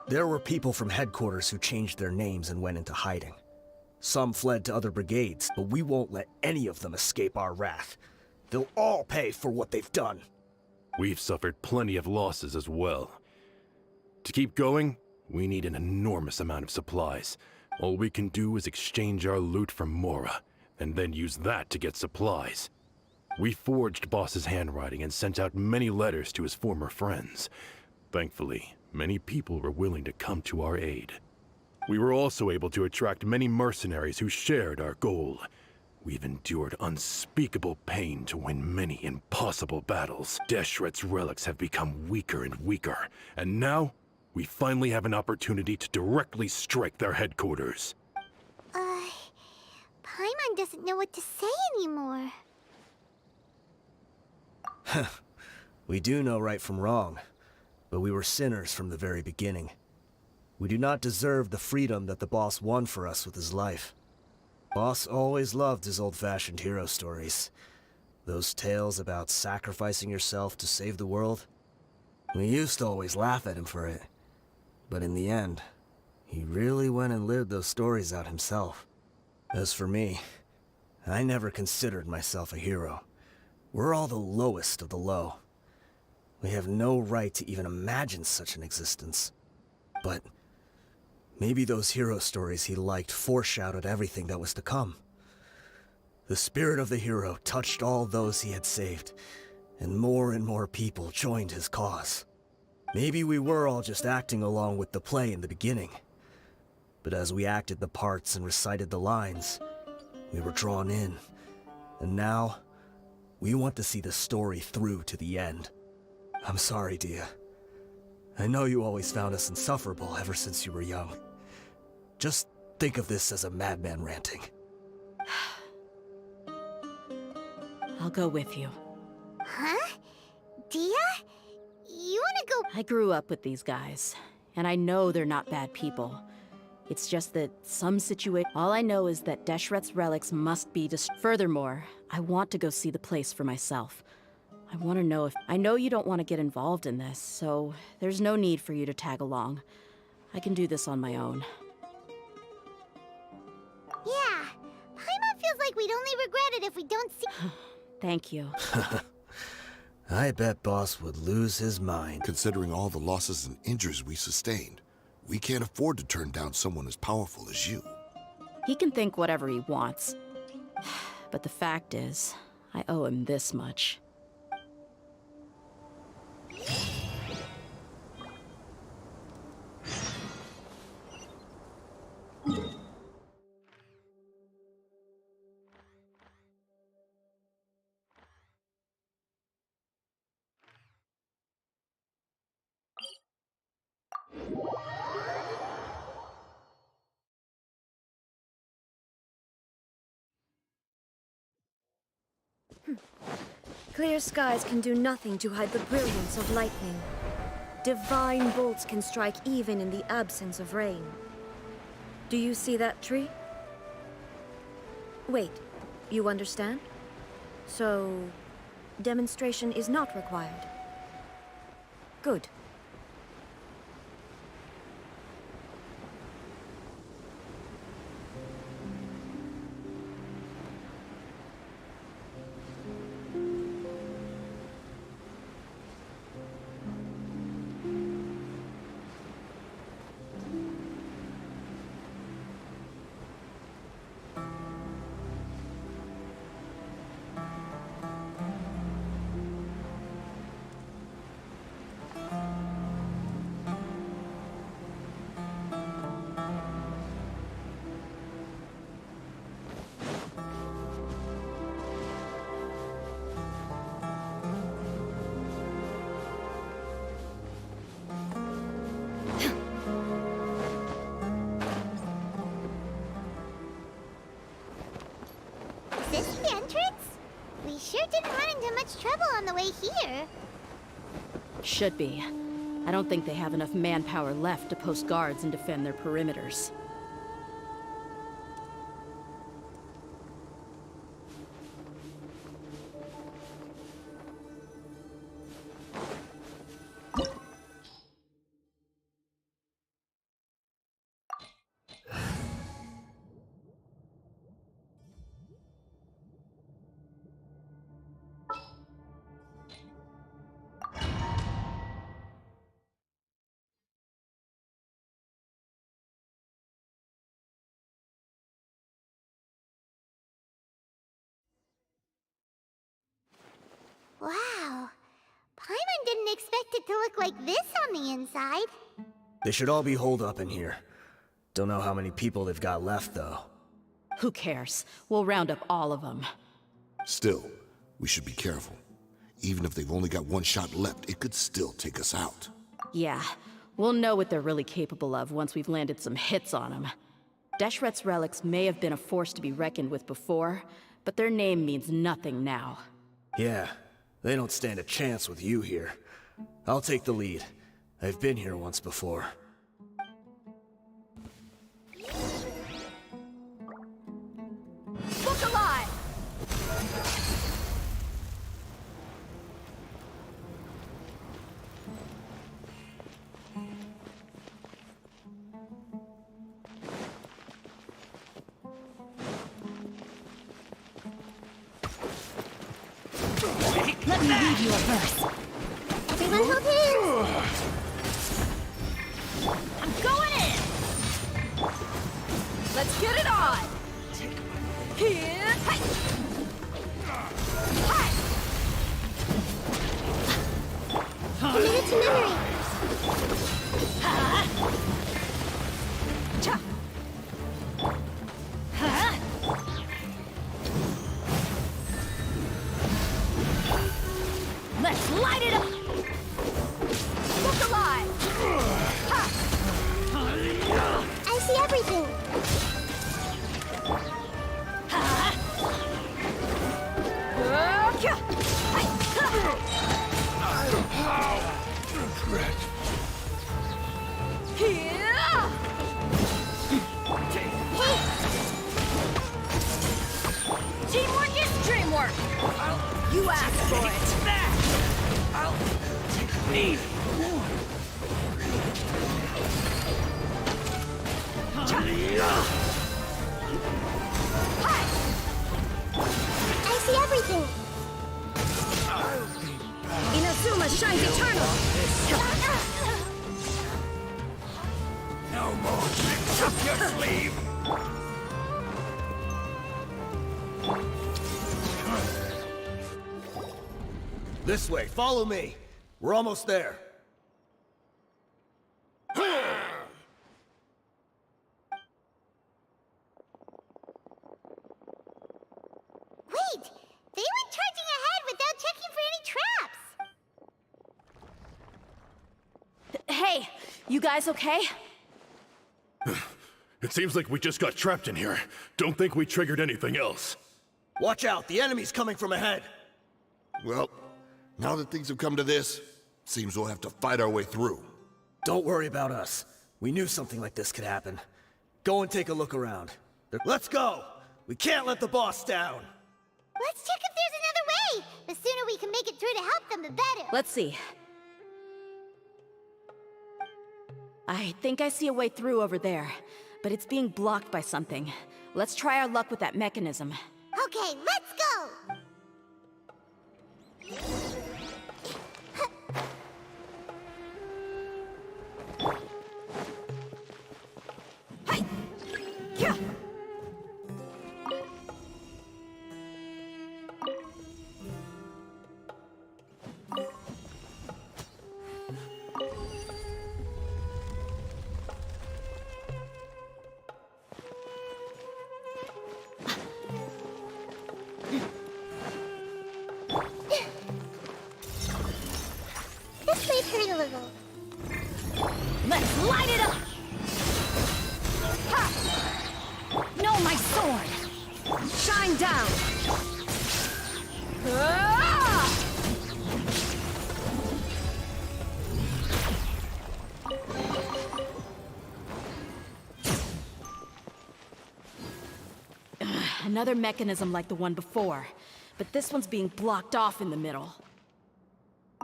[SPEAKER 9] There were people from headquarters who changed their names and went into hiding. Some fled to other brigades, but we won't let any of them escape our wrath. They'll all pay for what they've done.
[SPEAKER 10] We've suffered plenty of losses as well. To keep going, we need an enormous amount of supplies. All we can do is exchange our loot from Mora, and then use that to get supplies. We forged Boss's handwriting and sent out many letters to his former friends. Thankfully, many people were willing to come to our aid. We were also able to attract many mercenaries who shared our goal. We've endured unspeakable pain to win many impossible battles. Deshret's relics have become weaker and weaker, and now we finally have an opportunity to directly strike their headquarters.
[SPEAKER 1] Paimon doesn't know what to say anymore.
[SPEAKER 9] We do know right from wrong, but we were sinners from the very beginning. We do not deserve the freedom that the boss won for us with his life. Boss always loved his old-fashioned hero stories. Those tales about sacrificing yourself to save the world. We used to always laugh at him for it. But in the end, he really went and lived those stories out himself. As for me, I never considered myself a hero. We're all the lowest of the low. We have no right to even imagine such an existence. But maybe those hero stories he liked foreshadowed everything that was to come. The spirit of the hero touched all those he had saved, and more people joined his cause. Maybe we were all just acting along with the play in the beginning. But as we acted the parts and recited the lines, we were drawn in. And now, we want to see the story through to the end. I'm sorry, Dia. I know you always found us insufferable ever since you were young. Just think of this as a madman ranting.
[SPEAKER 2] I'll go with you.
[SPEAKER 1] Huh? Dia? You wanna go?
[SPEAKER 2] I grew up with these guys, and I know they're not bad people. It's just that all I know is that Deshret's relics must be Furthermore, I want to go see the place for myself. I want to know if... I know you don't want to get involved in this, so there's no need for you to tag along. I can do this on my own.
[SPEAKER 1] Yeah. Paimon feels like we'd only regret it if we don't see...
[SPEAKER 2] Thank you.
[SPEAKER 9] I bet Boss would lose his mind.
[SPEAKER 8] Considering all the losses and injuries we sustained, we can't afford to turn down someone as powerful as you.
[SPEAKER 2] He can think whatever he wants. But the fact is, I owe him this much.
[SPEAKER 11] Clear skies can do nothing to hide the brilliance of lightning. Divine bolts can strike even in the absence of rain. Do you see that tree? Wait, you understand? So, demonstration is not required. Good.
[SPEAKER 1] Is this the entrance? We sure didn't run into much trouble on the way here.
[SPEAKER 2] Should be. I don't think they have enough manpower left to post guards and defend their perimeters.
[SPEAKER 1] Wow. Paimon didn't expect it to look like this on the inside.
[SPEAKER 9] They should all be holed up in here. Don't know how many people they've got left, though.
[SPEAKER 2] Who cares? We'll round up all of them.
[SPEAKER 8] Still, we should be careful. Even if they've only got one shot left, it could still take us out.
[SPEAKER 2] Yeah, we'll know what they're really capable of once we've landed some hits on them. Deshret's relics may have been a force to be reckoned with before, but their name means nothing now.
[SPEAKER 9] Yeah, they don't stand a chance with you here. I'll take the lead. I've been here once before.
[SPEAKER 4] Look alive!
[SPEAKER 2] Let me read you a verse.
[SPEAKER 1] Everyone hold hands!
[SPEAKER 4] I'm going in! Let's get it on! Here! Hi!
[SPEAKER 1] Commit it to memory!
[SPEAKER 4] Cha! Ha! Let's light it up! Look alive! Ha!
[SPEAKER 1] I see everything!
[SPEAKER 4] Ha! Okay.
[SPEAKER 10] Regret.
[SPEAKER 4] Here! Teamwork is dreamwork! You asked for it!
[SPEAKER 10] I'll take me.
[SPEAKER 1] I see everything!
[SPEAKER 11] Inazuma shines eternal!
[SPEAKER 10] No more tricks up your sleeve.
[SPEAKER 9] This way, follow me. We're almost there.
[SPEAKER 1] Wait! They went charging ahead without checking for any traps!
[SPEAKER 2] Hey, you guys okay?
[SPEAKER 10] It seems like we just got trapped in here. Don't think we triggered anything else.
[SPEAKER 9] Watch out, the enemy's coming from ahead.
[SPEAKER 8] Well, now that things have come to this, seems we'll have to fight our way through.
[SPEAKER 9] Don't worry about us. We knew something like this could happen. Go and take a look around. Let's go! We can't let the boss down!
[SPEAKER 1] Let's check if there's another way! The sooner we can make it through to help them, the better!
[SPEAKER 2] Let's see. I think I see a way through over there, but it's being blocked by something. Let's try our luck with that mechanism.
[SPEAKER 1] Okay, let's go!
[SPEAKER 4] Hi! Yeah!
[SPEAKER 1] This may hurt a little.
[SPEAKER 4] Let's light it up! Ha! No, my sword!
[SPEAKER 11] Shine down!
[SPEAKER 4] Ah!
[SPEAKER 2] Another mechanism like the one before, but this one's being blocked off in the middle.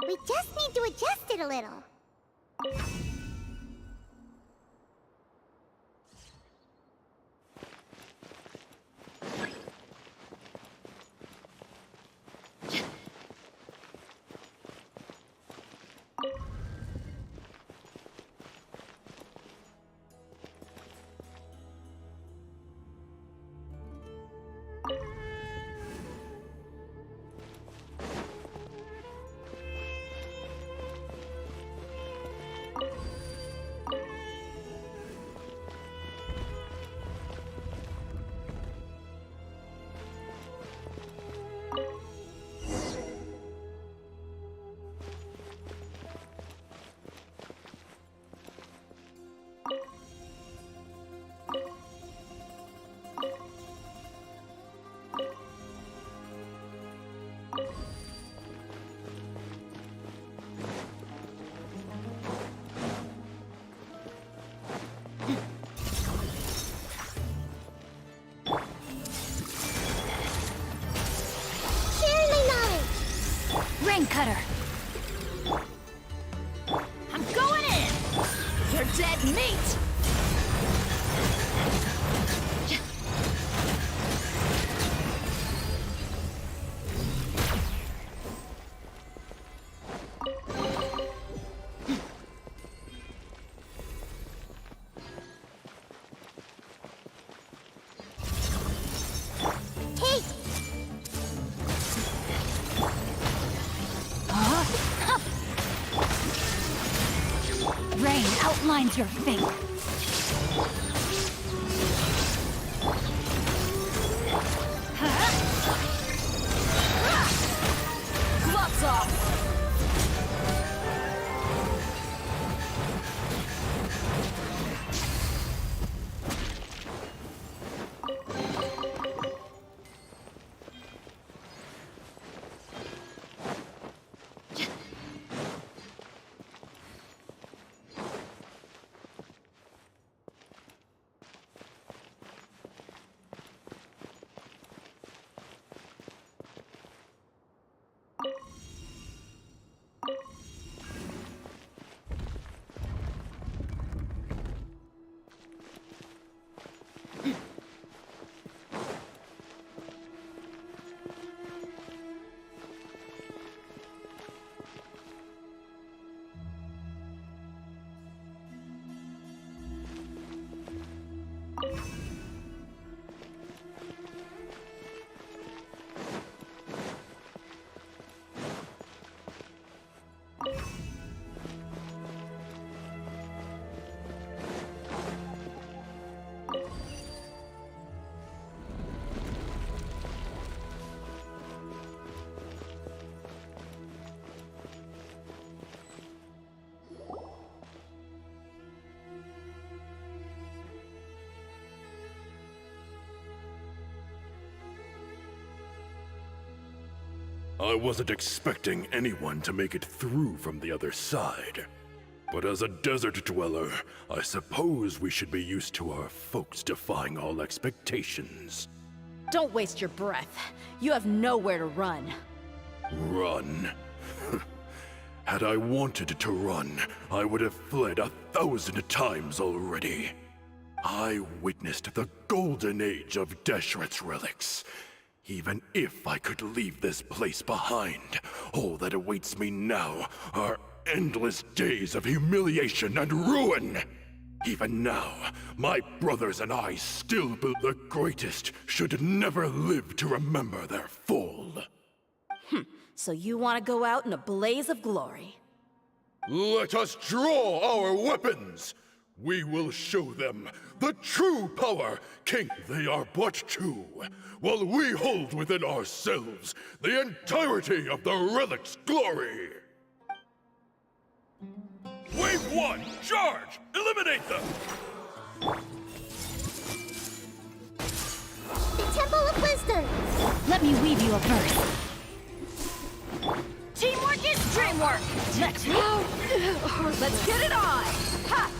[SPEAKER 1] We just need to adjust it a little.
[SPEAKER 4] cutter. I'm going in. You're dead meat. Rain outlines your fate. Gloves off.
[SPEAKER 10] I wasn't expecting anyone to make it through from the other side. But as a desert dweller, I suppose we should be used to our folks defying all expectations.
[SPEAKER 2] Don't waste your breath. You have nowhere to run.
[SPEAKER 10] Run? Had I wanted to run, I would have fled 1,000 times already. I witnessed the golden age of Deshret's relics. Even if I could leave this place behind, all that awaits me now are endless days of humiliation and ruin. Even now, my brothers and I still believe the greatest should never live to remember their fall.
[SPEAKER 2] So you want to go out in a blaze of glory?
[SPEAKER 10] Let us draw our weapons! We will show them the true power, King. They are but two, while we hold within ourselves the entirety of the relic's glory. Wave 1, charge! Eliminate them!
[SPEAKER 1] The Temple of Wisdom!
[SPEAKER 4] Let me weave you a verse. Teamwork is dreamwork! Let's get it on! Ha!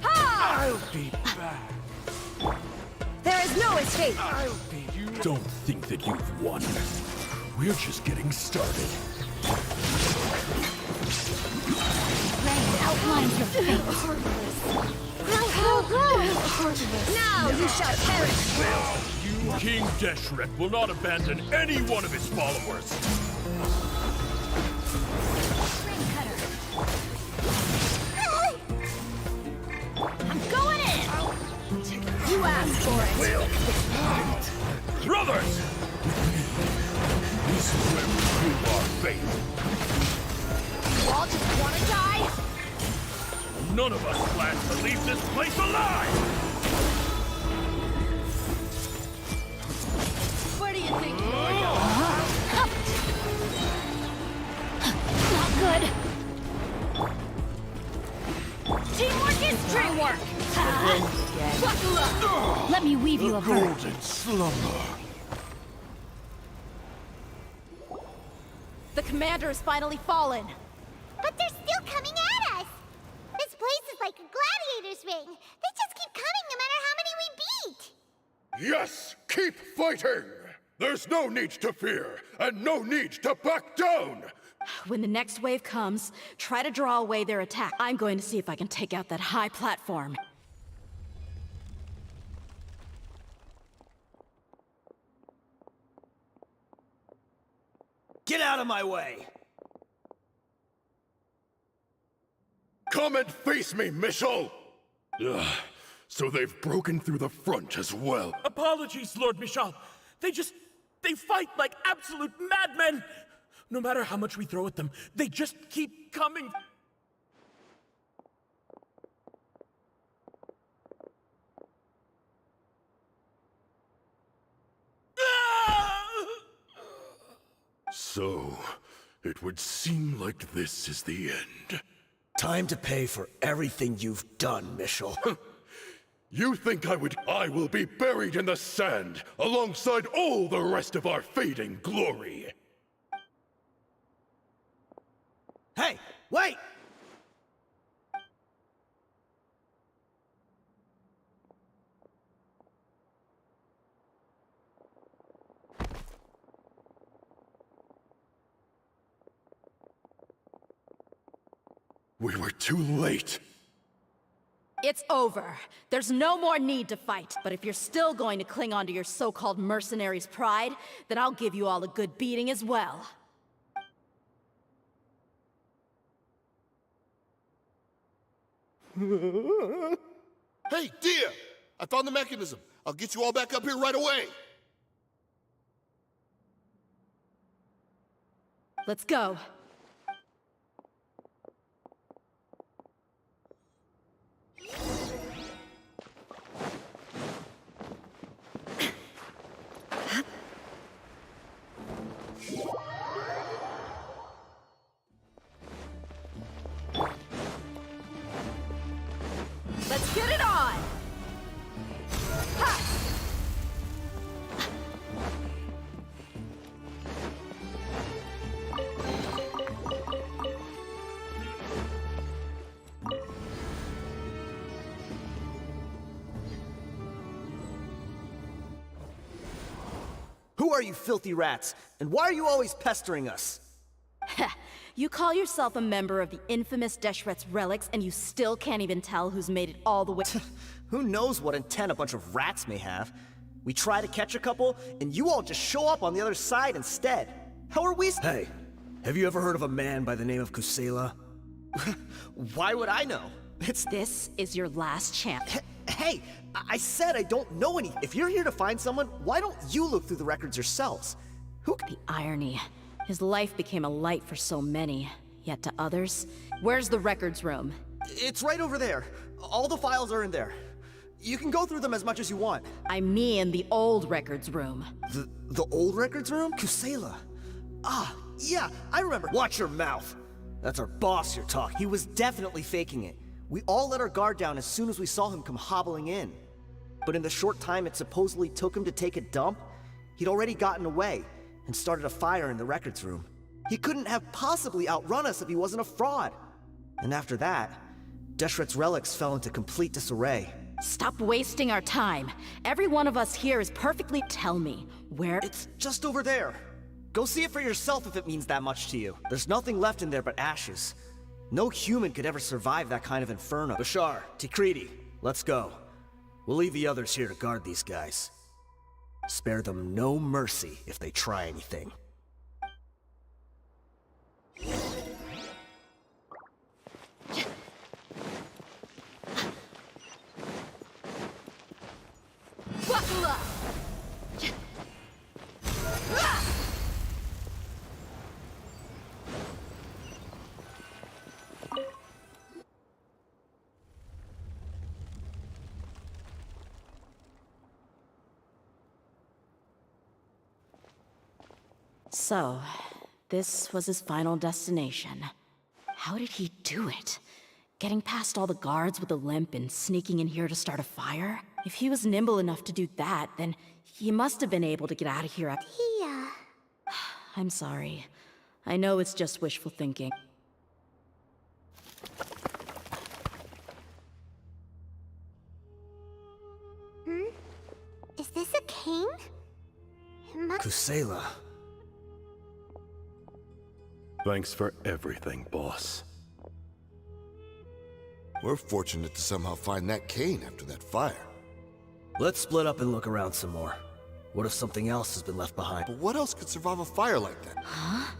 [SPEAKER 4] Ha!
[SPEAKER 10] I'll be back.
[SPEAKER 11] There is no escape.
[SPEAKER 10] Don't think that you've won. We're just getting started.
[SPEAKER 4] Rain outlines your fate.
[SPEAKER 11] Now you shall perish.
[SPEAKER 10] King Deshret will not abandon any one of his followers.
[SPEAKER 4] I'm going in! You asked for it!
[SPEAKER 10] Brothers! This is where we prove our faith.
[SPEAKER 4] You all just want to die?
[SPEAKER 10] None of us plans to leave this place alive!
[SPEAKER 4] Where do you think you're going? Not good. Teamwork is dreamwork! Buckle up! Let me weave you a verse.
[SPEAKER 10] Golden slumber.
[SPEAKER 2] The commander has finally fallen.
[SPEAKER 1] But they're still coming at us! This place is like a gladiator's ring. They just keep coming no matter how many we beat!
[SPEAKER 10] Yes, keep fighting! There's no need to fear, and no need to back down!
[SPEAKER 2] When the next wave comes, try to draw away their attack. I'm going to see if I can take out that high platform.
[SPEAKER 9] Get out of my way!
[SPEAKER 10] Come and face me, Michel! Ugh, so they've broken through the front as well.
[SPEAKER 6] Apologies, Lord Michal. They fight like absolute madmen! No matter how much we throw at them, they just keep coming.
[SPEAKER 10] So, it would seem like this is the end.
[SPEAKER 9] Time to pay for everything you've done, Michel.
[SPEAKER 10] You think I will be buried in the sand, alongside all the rest of our fading glory.
[SPEAKER 9] Hey, wait!
[SPEAKER 10] We were too late.
[SPEAKER 2] It's over. There's no more need to fight. But if you're still going to cling on to your so-called mercenary's pride, then I'll give you all a good beating as well.
[SPEAKER 8] Hey, dear! I found the mechanism. I'll get you all back up here right away.
[SPEAKER 2] Let's go. Let's get it on! Ha!
[SPEAKER 9] Who are you filthy rats? And why are you always pestering us?
[SPEAKER 2] You call yourself a member of the infamous Deshret's relics, and you still can't even tell who's made it all the way.
[SPEAKER 9] Who knows what intent a bunch of rats may have? We try to catch a couple, and you all just show up on the other side instead. How are we— Hey, have you ever heard of a man by the name of Kusela? Why would I know?
[SPEAKER 2] This is your last chance.
[SPEAKER 9] Hey, I said I don't know any. If you're here to find someone, why don't you look through the records yourselves?
[SPEAKER 2] The irony. His life became a light for so many, yet to others. Where's the records room?
[SPEAKER 9] It's right over there. All the files are in there. You can go through them as much as you want.
[SPEAKER 2] I mean the old records room.
[SPEAKER 9] The old records room? Kusela. Ah, yeah, I remember. Watch your mouth. That's our boss you're talking. He was definitely faking it. We all let our guard down as soon as we saw him come hobbling in. But in the short time it supposedly took him to take a dump, he'd already gotten away and started a fire in the records room. He couldn't have possibly outrun us if he wasn't a fraud. And after that, Deshret's relics fell into complete disarray.
[SPEAKER 2] Stop wasting our time. Every one of us here is perfectly— Tell me, where—
[SPEAKER 9] It's just over there. Go see it for yourself if it means that much to you. There's nothing left in there but ashes. No human could ever survive that kind of inferno. Bashar, Tikriti, let's go. We'll leave the others here to guard these guys. Spare them no mercy if they try anything.
[SPEAKER 2] Buckle up! So, this was his final destination. How did he do it? Getting past all the guards with a limp and sneaking in here to start a fire? If he was nimble enough to do that, then he must have been able to get out of here. I'm sorry. I know it's just wishful thinking.
[SPEAKER 1] Is this a cane? It must
[SPEAKER 9] Kusela.
[SPEAKER 10] Thanks for everything, boss.
[SPEAKER 8] We're fortunate to somehow find that cane after that fire.
[SPEAKER 9] Let's split up and look around some more. What if something else has been left behind?
[SPEAKER 8] But what else could survive a fire like that?
[SPEAKER 2] Huh?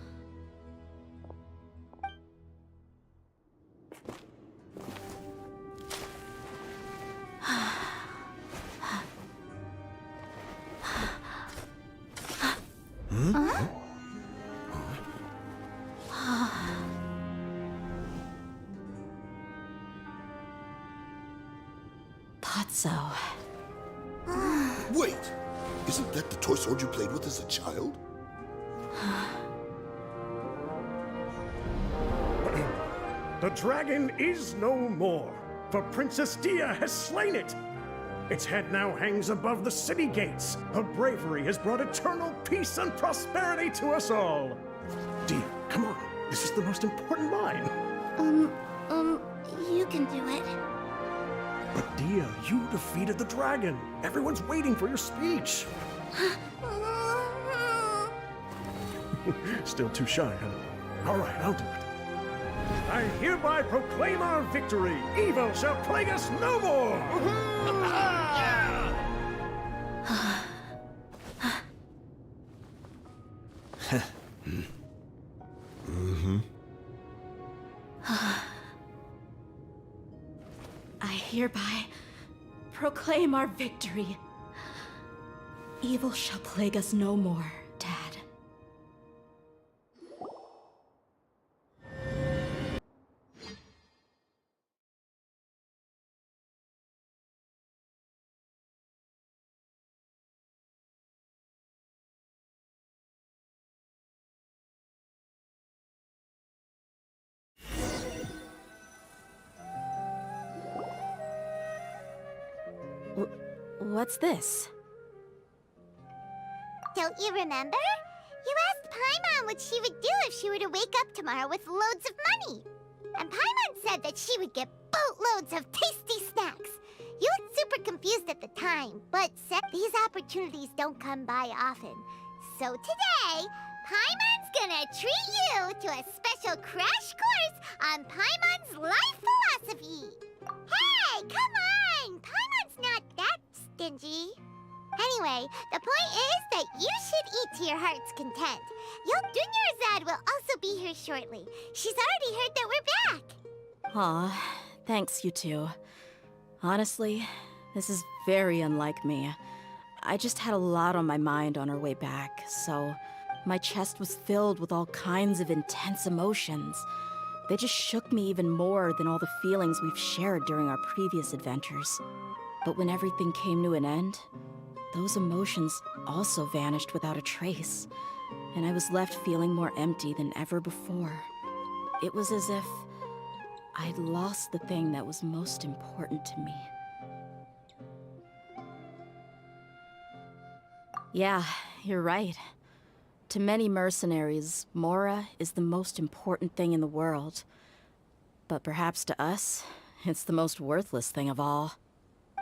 [SPEAKER 2] Potso.
[SPEAKER 8] Wait! Isn't that the toy sword you played with as a child?
[SPEAKER 12] The dragon is no more, for Princess Dia has slain it. Its head now hangs above the city gates. Her bravery has brought eternal peace and prosperity to us all. Dia, come on. This is the most important line.
[SPEAKER 1] You can do it.
[SPEAKER 12] But Dia, you defeated the dragon. Everyone's waiting for your speech. Still too shy, huh? All right, I'll do it. I hereby proclaim our victory. Evil shall plague us no more.
[SPEAKER 2] I hereby proclaim our victory. Evil shall plague us no more, Dad. What's this?
[SPEAKER 1] Don't you remember? You asked Paimon what she would do if she were to wake up tomorrow with loads of money. And Paimon said that she would get boatloads of tasty snacks. You looked super confused at the time, but said these opportunities don't come by often. So today, Paimon's gonna treat you to a special crash course on Paimon's life philosophy. Hey, come on! Paimon's not that stingy. Anyway, the point is that you should eat to your heart's content. Your Dunyarzad will also be here shortly. She's already heard that we're back.
[SPEAKER 2] Aw, thanks, you two. Honestly, this is very unlike me. I just had a lot on my mind on our way back, so my chest was filled with all kinds of intense emotions. They just shook me even more than all the feelings we've shared during our previous adventures. But when everything came to an end, those emotions also vanished without a trace, and I was left feeling more empty than ever before. It was as if I'd lost the thing that was most important to me. Yeah, you're right. To many mercenaries, Mora is the most important thing in the world. But perhaps to us, it's the most worthless thing of all.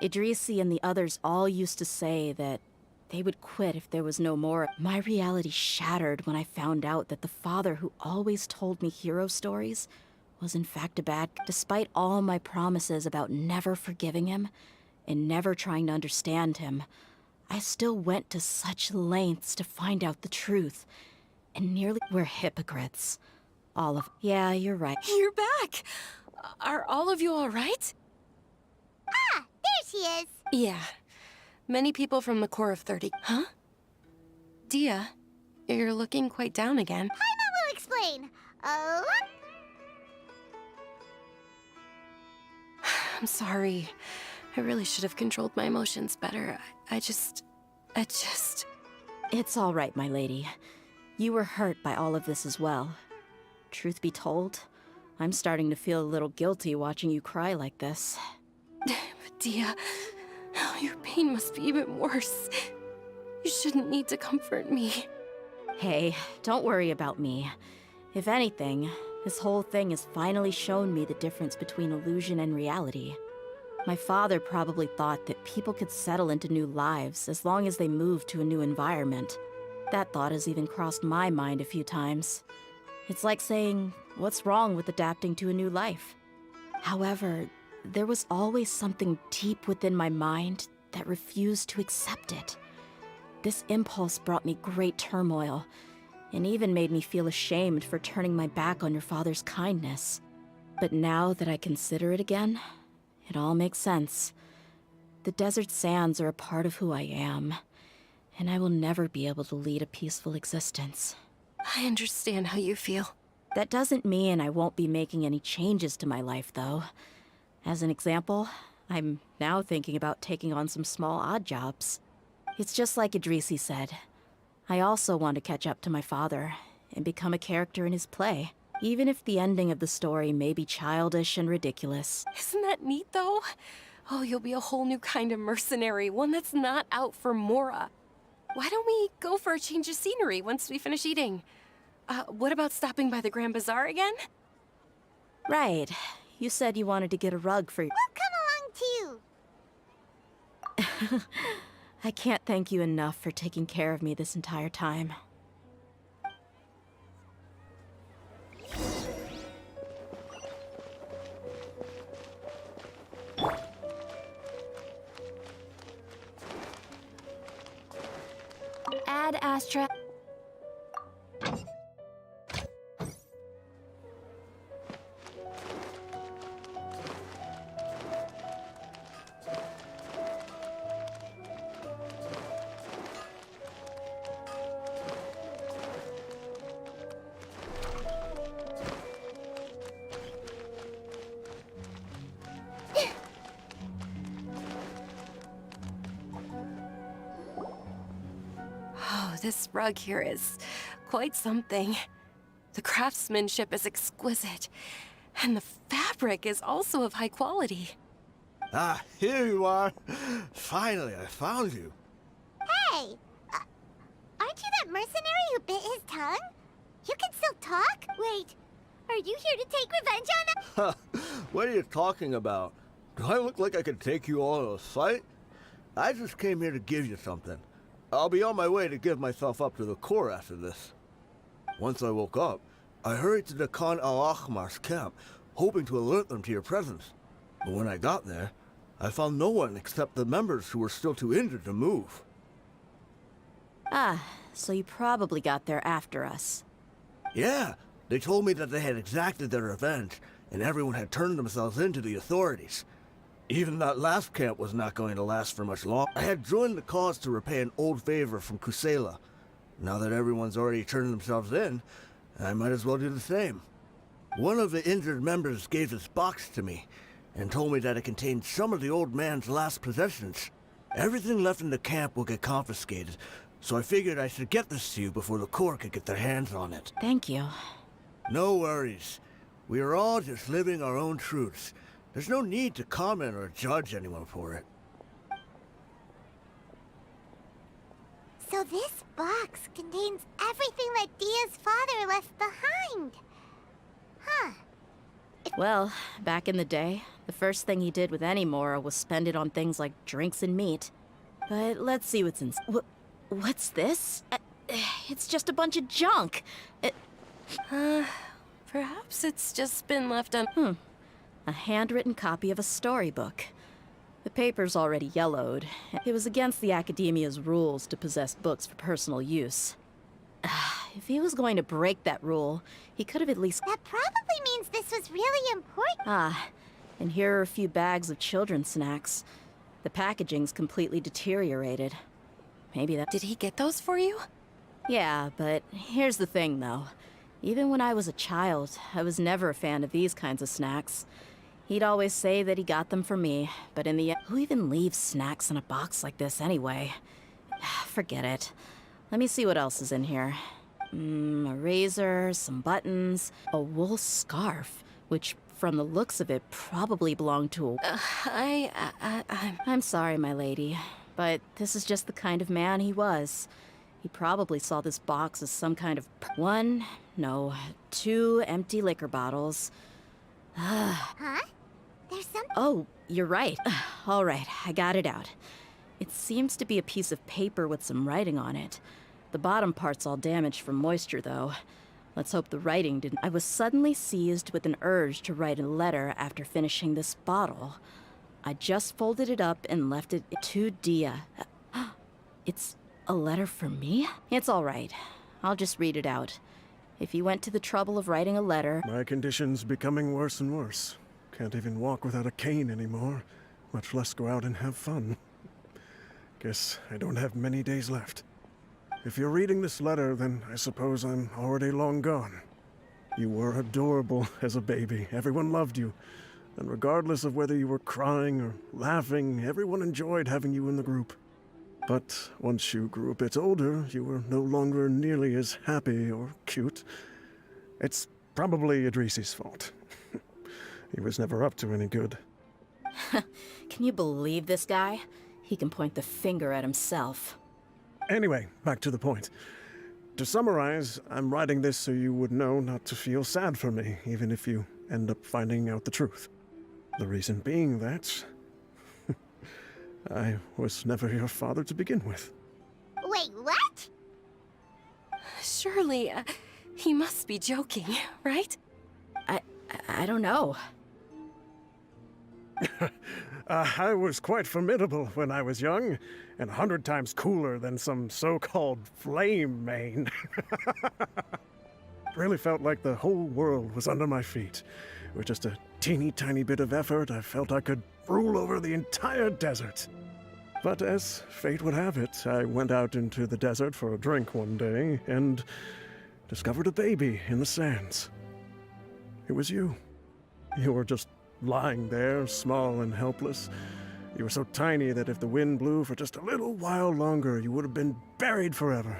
[SPEAKER 2] Idrisi and the others all used to say that they would quit if there was no Mora. My reality shattered when I found out that the father who always told me hero stories was in fact a bad guy. Despite all my promises about never forgiving him and never trying to understand him, I still went to such lengths to find out the truth. And nearly we're hypocrites. All of... Yeah, you're right.
[SPEAKER 3] You're back! Are all of you all right?
[SPEAKER 1] Ah, there she is.
[SPEAKER 3] Yeah. Many people from the Corps of 30. Huh? Dia, you're looking quite down again.
[SPEAKER 1] Paimon will explain.
[SPEAKER 3] I'm sorry. I really should have controlled my emotions better. I just...
[SPEAKER 2] It's all right, my lady. You were hurt by all of this as well. Truth be told, I'm starting to feel a little guilty watching you cry like this.
[SPEAKER 3] But Dia, your pain must be even worse. You shouldn't need to comfort me.
[SPEAKER 2] Hey, don't worry about me. If anything, this whole thing has finally shown me the difference between illusion and reality. My father probably thought that people could settle into new lives as long as they moved to a new environment. That thought has even crossed my mind a few times. It's like saying, what's wrong with adapting to a new life? However, there was always something deep within my mind that refused to accept it. This impulse brought me great turmoil, and even made me feel ashamed for turning my back on your father's kindness. But now that I consider it again, it all makes sense. The desert sands are a part of who I am, and I will never be able to lead a peaceful existence.
[SPEAKER 3] I understand how you feel.
[SPEAKER 2] That doesn't mean I won't be making any changes to my life, though. As an example, I'm now thinking about taking on some small odd jobs. It's just like Idrisi said. I also want to catch up to my father and become a character in his play, even if the ending of the story may be childish and ridiculous.
[SPEAKER 3] Isn't that neat, though? Oh, you'll be a whole new kind of mercenary, one that's not out for Mora. Why don't we go for a change of scenery once we finish eating? What about stopping by the Grand Bazaar again?
[SPEAKER 2] Right. You said you wanted to get a rug for...
[SPEAKER 1] We'll come along too.
[SPEAKER 2] I can't thank you enough for taking care of me this entire time.
[SPEAKER 4] Add Astra.
[SPEAKER 3] This rug here is quite something. The craftsmanship is exquisite, and the fabric is also of high quality.
[SPEAKER 13] Ah, here you are. Finally, I found you.
[SPEAKER 1] Hey! Aren't you that mercenary who bit his tongue? You can still talk? Wait, are you here to take revenge on us?
[SPEAKER 13] What are you talking about? Do I look like I could take you all in a fight? I just came here to give you something. I'll be on my way to give myself up to the Corps after this. Once I woke up, I hurried to the Khan al-Ahmar's camp, hoping to alert them to your presence. But when I got there, I found no one except the members who were still too injured to move.
[SPEAKER 2] Ah, so you probably got there after us.
[SPEAKER 13] Yeah, they told me that they had exacted their revenge, and everyone had turned themselves in to the authorities. Even that last camp was not going to last for much longer. I had joined the cause to repay an old favor from Kusela. Now that everyone's already turned themselves in, I might as well do the same. One of the injured members gave this box to me, and told me that it contained some of the old man's last possessions. Everything left in the camp will get confiscated, so I figured I should get this to you before the Corps could get their hands on it.
[SPEAKER 2] Thank you.
[SPEAKER 13] No worries. We are all just living our own truths. There's no need to comment or judge anyone for it.
[SPEAKER 1] So this box contains everything that Dia's father left behind. Huh.
[SPEAKER 2] Well, back in the day, the first thing he did with any Mora was spend it on things like drinks and meat. But let's see what's in... What's this? It's just a bunch of junk.
[SPEAKER 3] Perhaps it's just been left on...
[SPEAKER 2] A handwritten copy of a storybook. The paper's already yellowed. It was against the Academia's rules to possess books for personal use. If he was going to break that rule, he could have at least...
[SPEAKER 1] That probably means this was really important.
[SPEAKER 2] And here are a few bags of children's snacks. The packaging's completely deteriorated. Maybe that...
[SPEAKER 3] Did he get those for you?
[SPEAKER 2] Yeah, but here's the thing, though. Even when I was a child, I was never a fan of these kinds of snacks. He'd always say that he got them for me, but in the end, who even leaves snacks in a box like this anyway? Forget it. Let me see what else is in here. A razor, some buttons, a wool scarf, which, from the looks of it, probably belonged to a... I'm sorry, my lady, but this is just the kind of man he was. He probably saw this box as some kind of... 2 empty liquor bottles.
[SPEAKER 1] Huh? There's something...
[SPEAKER 2] Oh, you're right. All right, I got it out. It seems to be a piece of paper with some writing on it. The bottom part's all damaged from moisture, though. Let's hope the writing didn't. I was suddenly seized with an urge to write a letter after finishing this bottle. I just folded it up and left it to Dia. It's a letter for me? It's all right. I'll just read it out. If you went to the trouble of writing a letter...
[SPEAKER 12] My condition's becoming worse and worse. Can't even walk without a cane anymore, much less go out and have fun. Guess I don't have many days left. If you're reading this letter, then I suppose I'm already long gone. You were adorable as a baby. Everyone loved you. And regardless of whether you were crying or laughing, everyone enjoyed having you in the group. But once you grew a bit older, you were no longer nearly as happy or cute. It's probably Idrisi's fault. He was never up to any good.
[SPEAKER 2] Can you believe this guy? He can point the finger at himself.
[SPEAKER 12] Anyway, back to the point. To summarize, I'm writing this so you would know not to feel sad for me, even if you end up finding out the truth. The reason being that... I was never your father to begin with.
[SPEAKER 1] Wait, what?
[SPEAKER 3] Surely, he must be joking, right?
[SPEAKER 2] I don't know.
[SPEAKER 12] I was quite formidable when I was young, and 100 times cooler than some so-called flame main. Really felt like the whole world was under my feet. With just a teeny tiny bit of effort, I felt I could rule over the entire desert. But as fate would have it, I went out into the desert for a drink one day and discovered a baby in the sands. It was you. You were just lying there, small and helpless. You were so tiny that if the wind blew for just a little while longer, you would have been buried forever.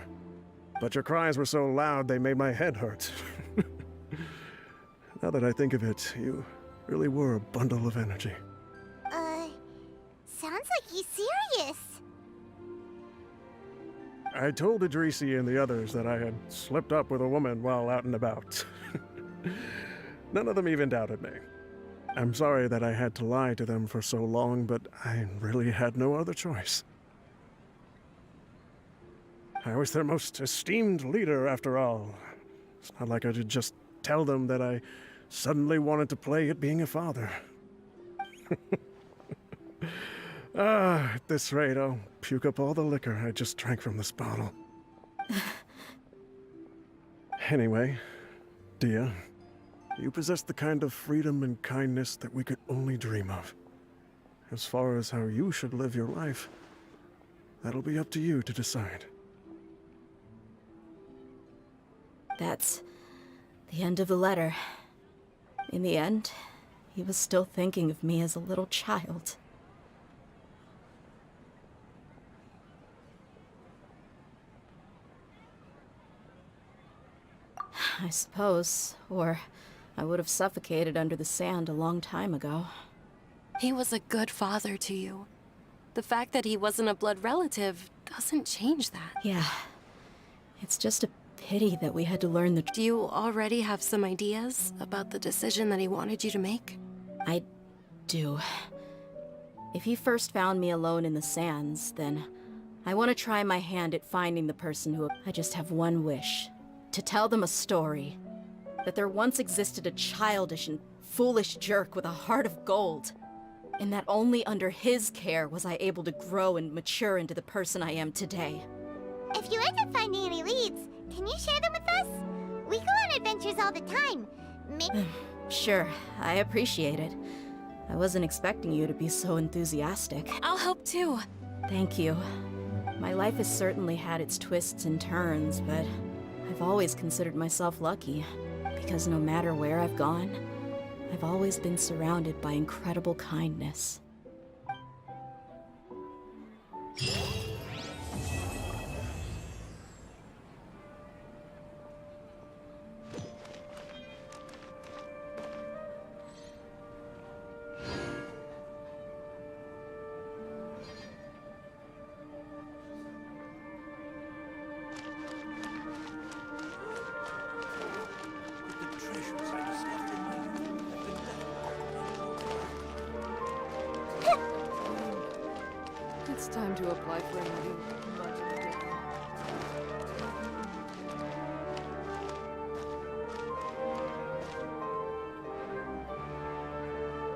[SPEAKER 12] But your cries were so loud they made my head hurt. Now that I think of it, you really were a bundle of energy.
[SPEAKER 1] Sounds like he's serious.
[SPEAKER 12] I told Idrisi and the others that I had slipped up with a woman while out and about. None of them even doubted me. I'm sorry that I had to lie to them for so long, but I really had no other choice. I was their most esteemed leader, after all. It's not like I could just tell them that I suddenly wanted to play at being a father. At this rate, I'll puke up all the liquor I just drank from this bottle. Anyway, Dia, you possess the kind of freedom and kindness that we could only dream of. As far as how you should live your life, that'll be up to you to decide.
[SPEAKER 2] That's the end of the letter. In the end, he was still thinking of me as a little child. I suppose, or I would have suffocated under the sand a long time ago.
[SPEAKER 3] He was a good father to you. The fact that he wasn't a blood relative doesn't change that.
[SPEAKER 2] Yeah. It's just a pity that we had to learn the...
[SPEAKER 3] Do you already have some ideas about the decision that he wanted you to make?
[SPEAKER 2] I do. If he first found me alone in the sands, then I want to try my hand at finding the person who... I just have one wish. To tell them a story. That there once existed a childish and foolish jerk with a heart of gold. And that only under his care was I able to grow and mature into the person I am today.
[SPEAKER 1] If you end up finding any leads, can you share them with us? We go on adventures all the time.
[SPEAKER 2] Sure, I appreciate it. I wasn't expecting you to be so enthusiastic.
[SPEAKER 3] I'll help too.
[SPEAKER 2] Thank you. My life has certainly had its twists and turns, but I've always considered myself lucky. Because no matter where I've gone, I've always been surrounded by incredible kindness.
[SPEAKER 14] It's time to apply for interview.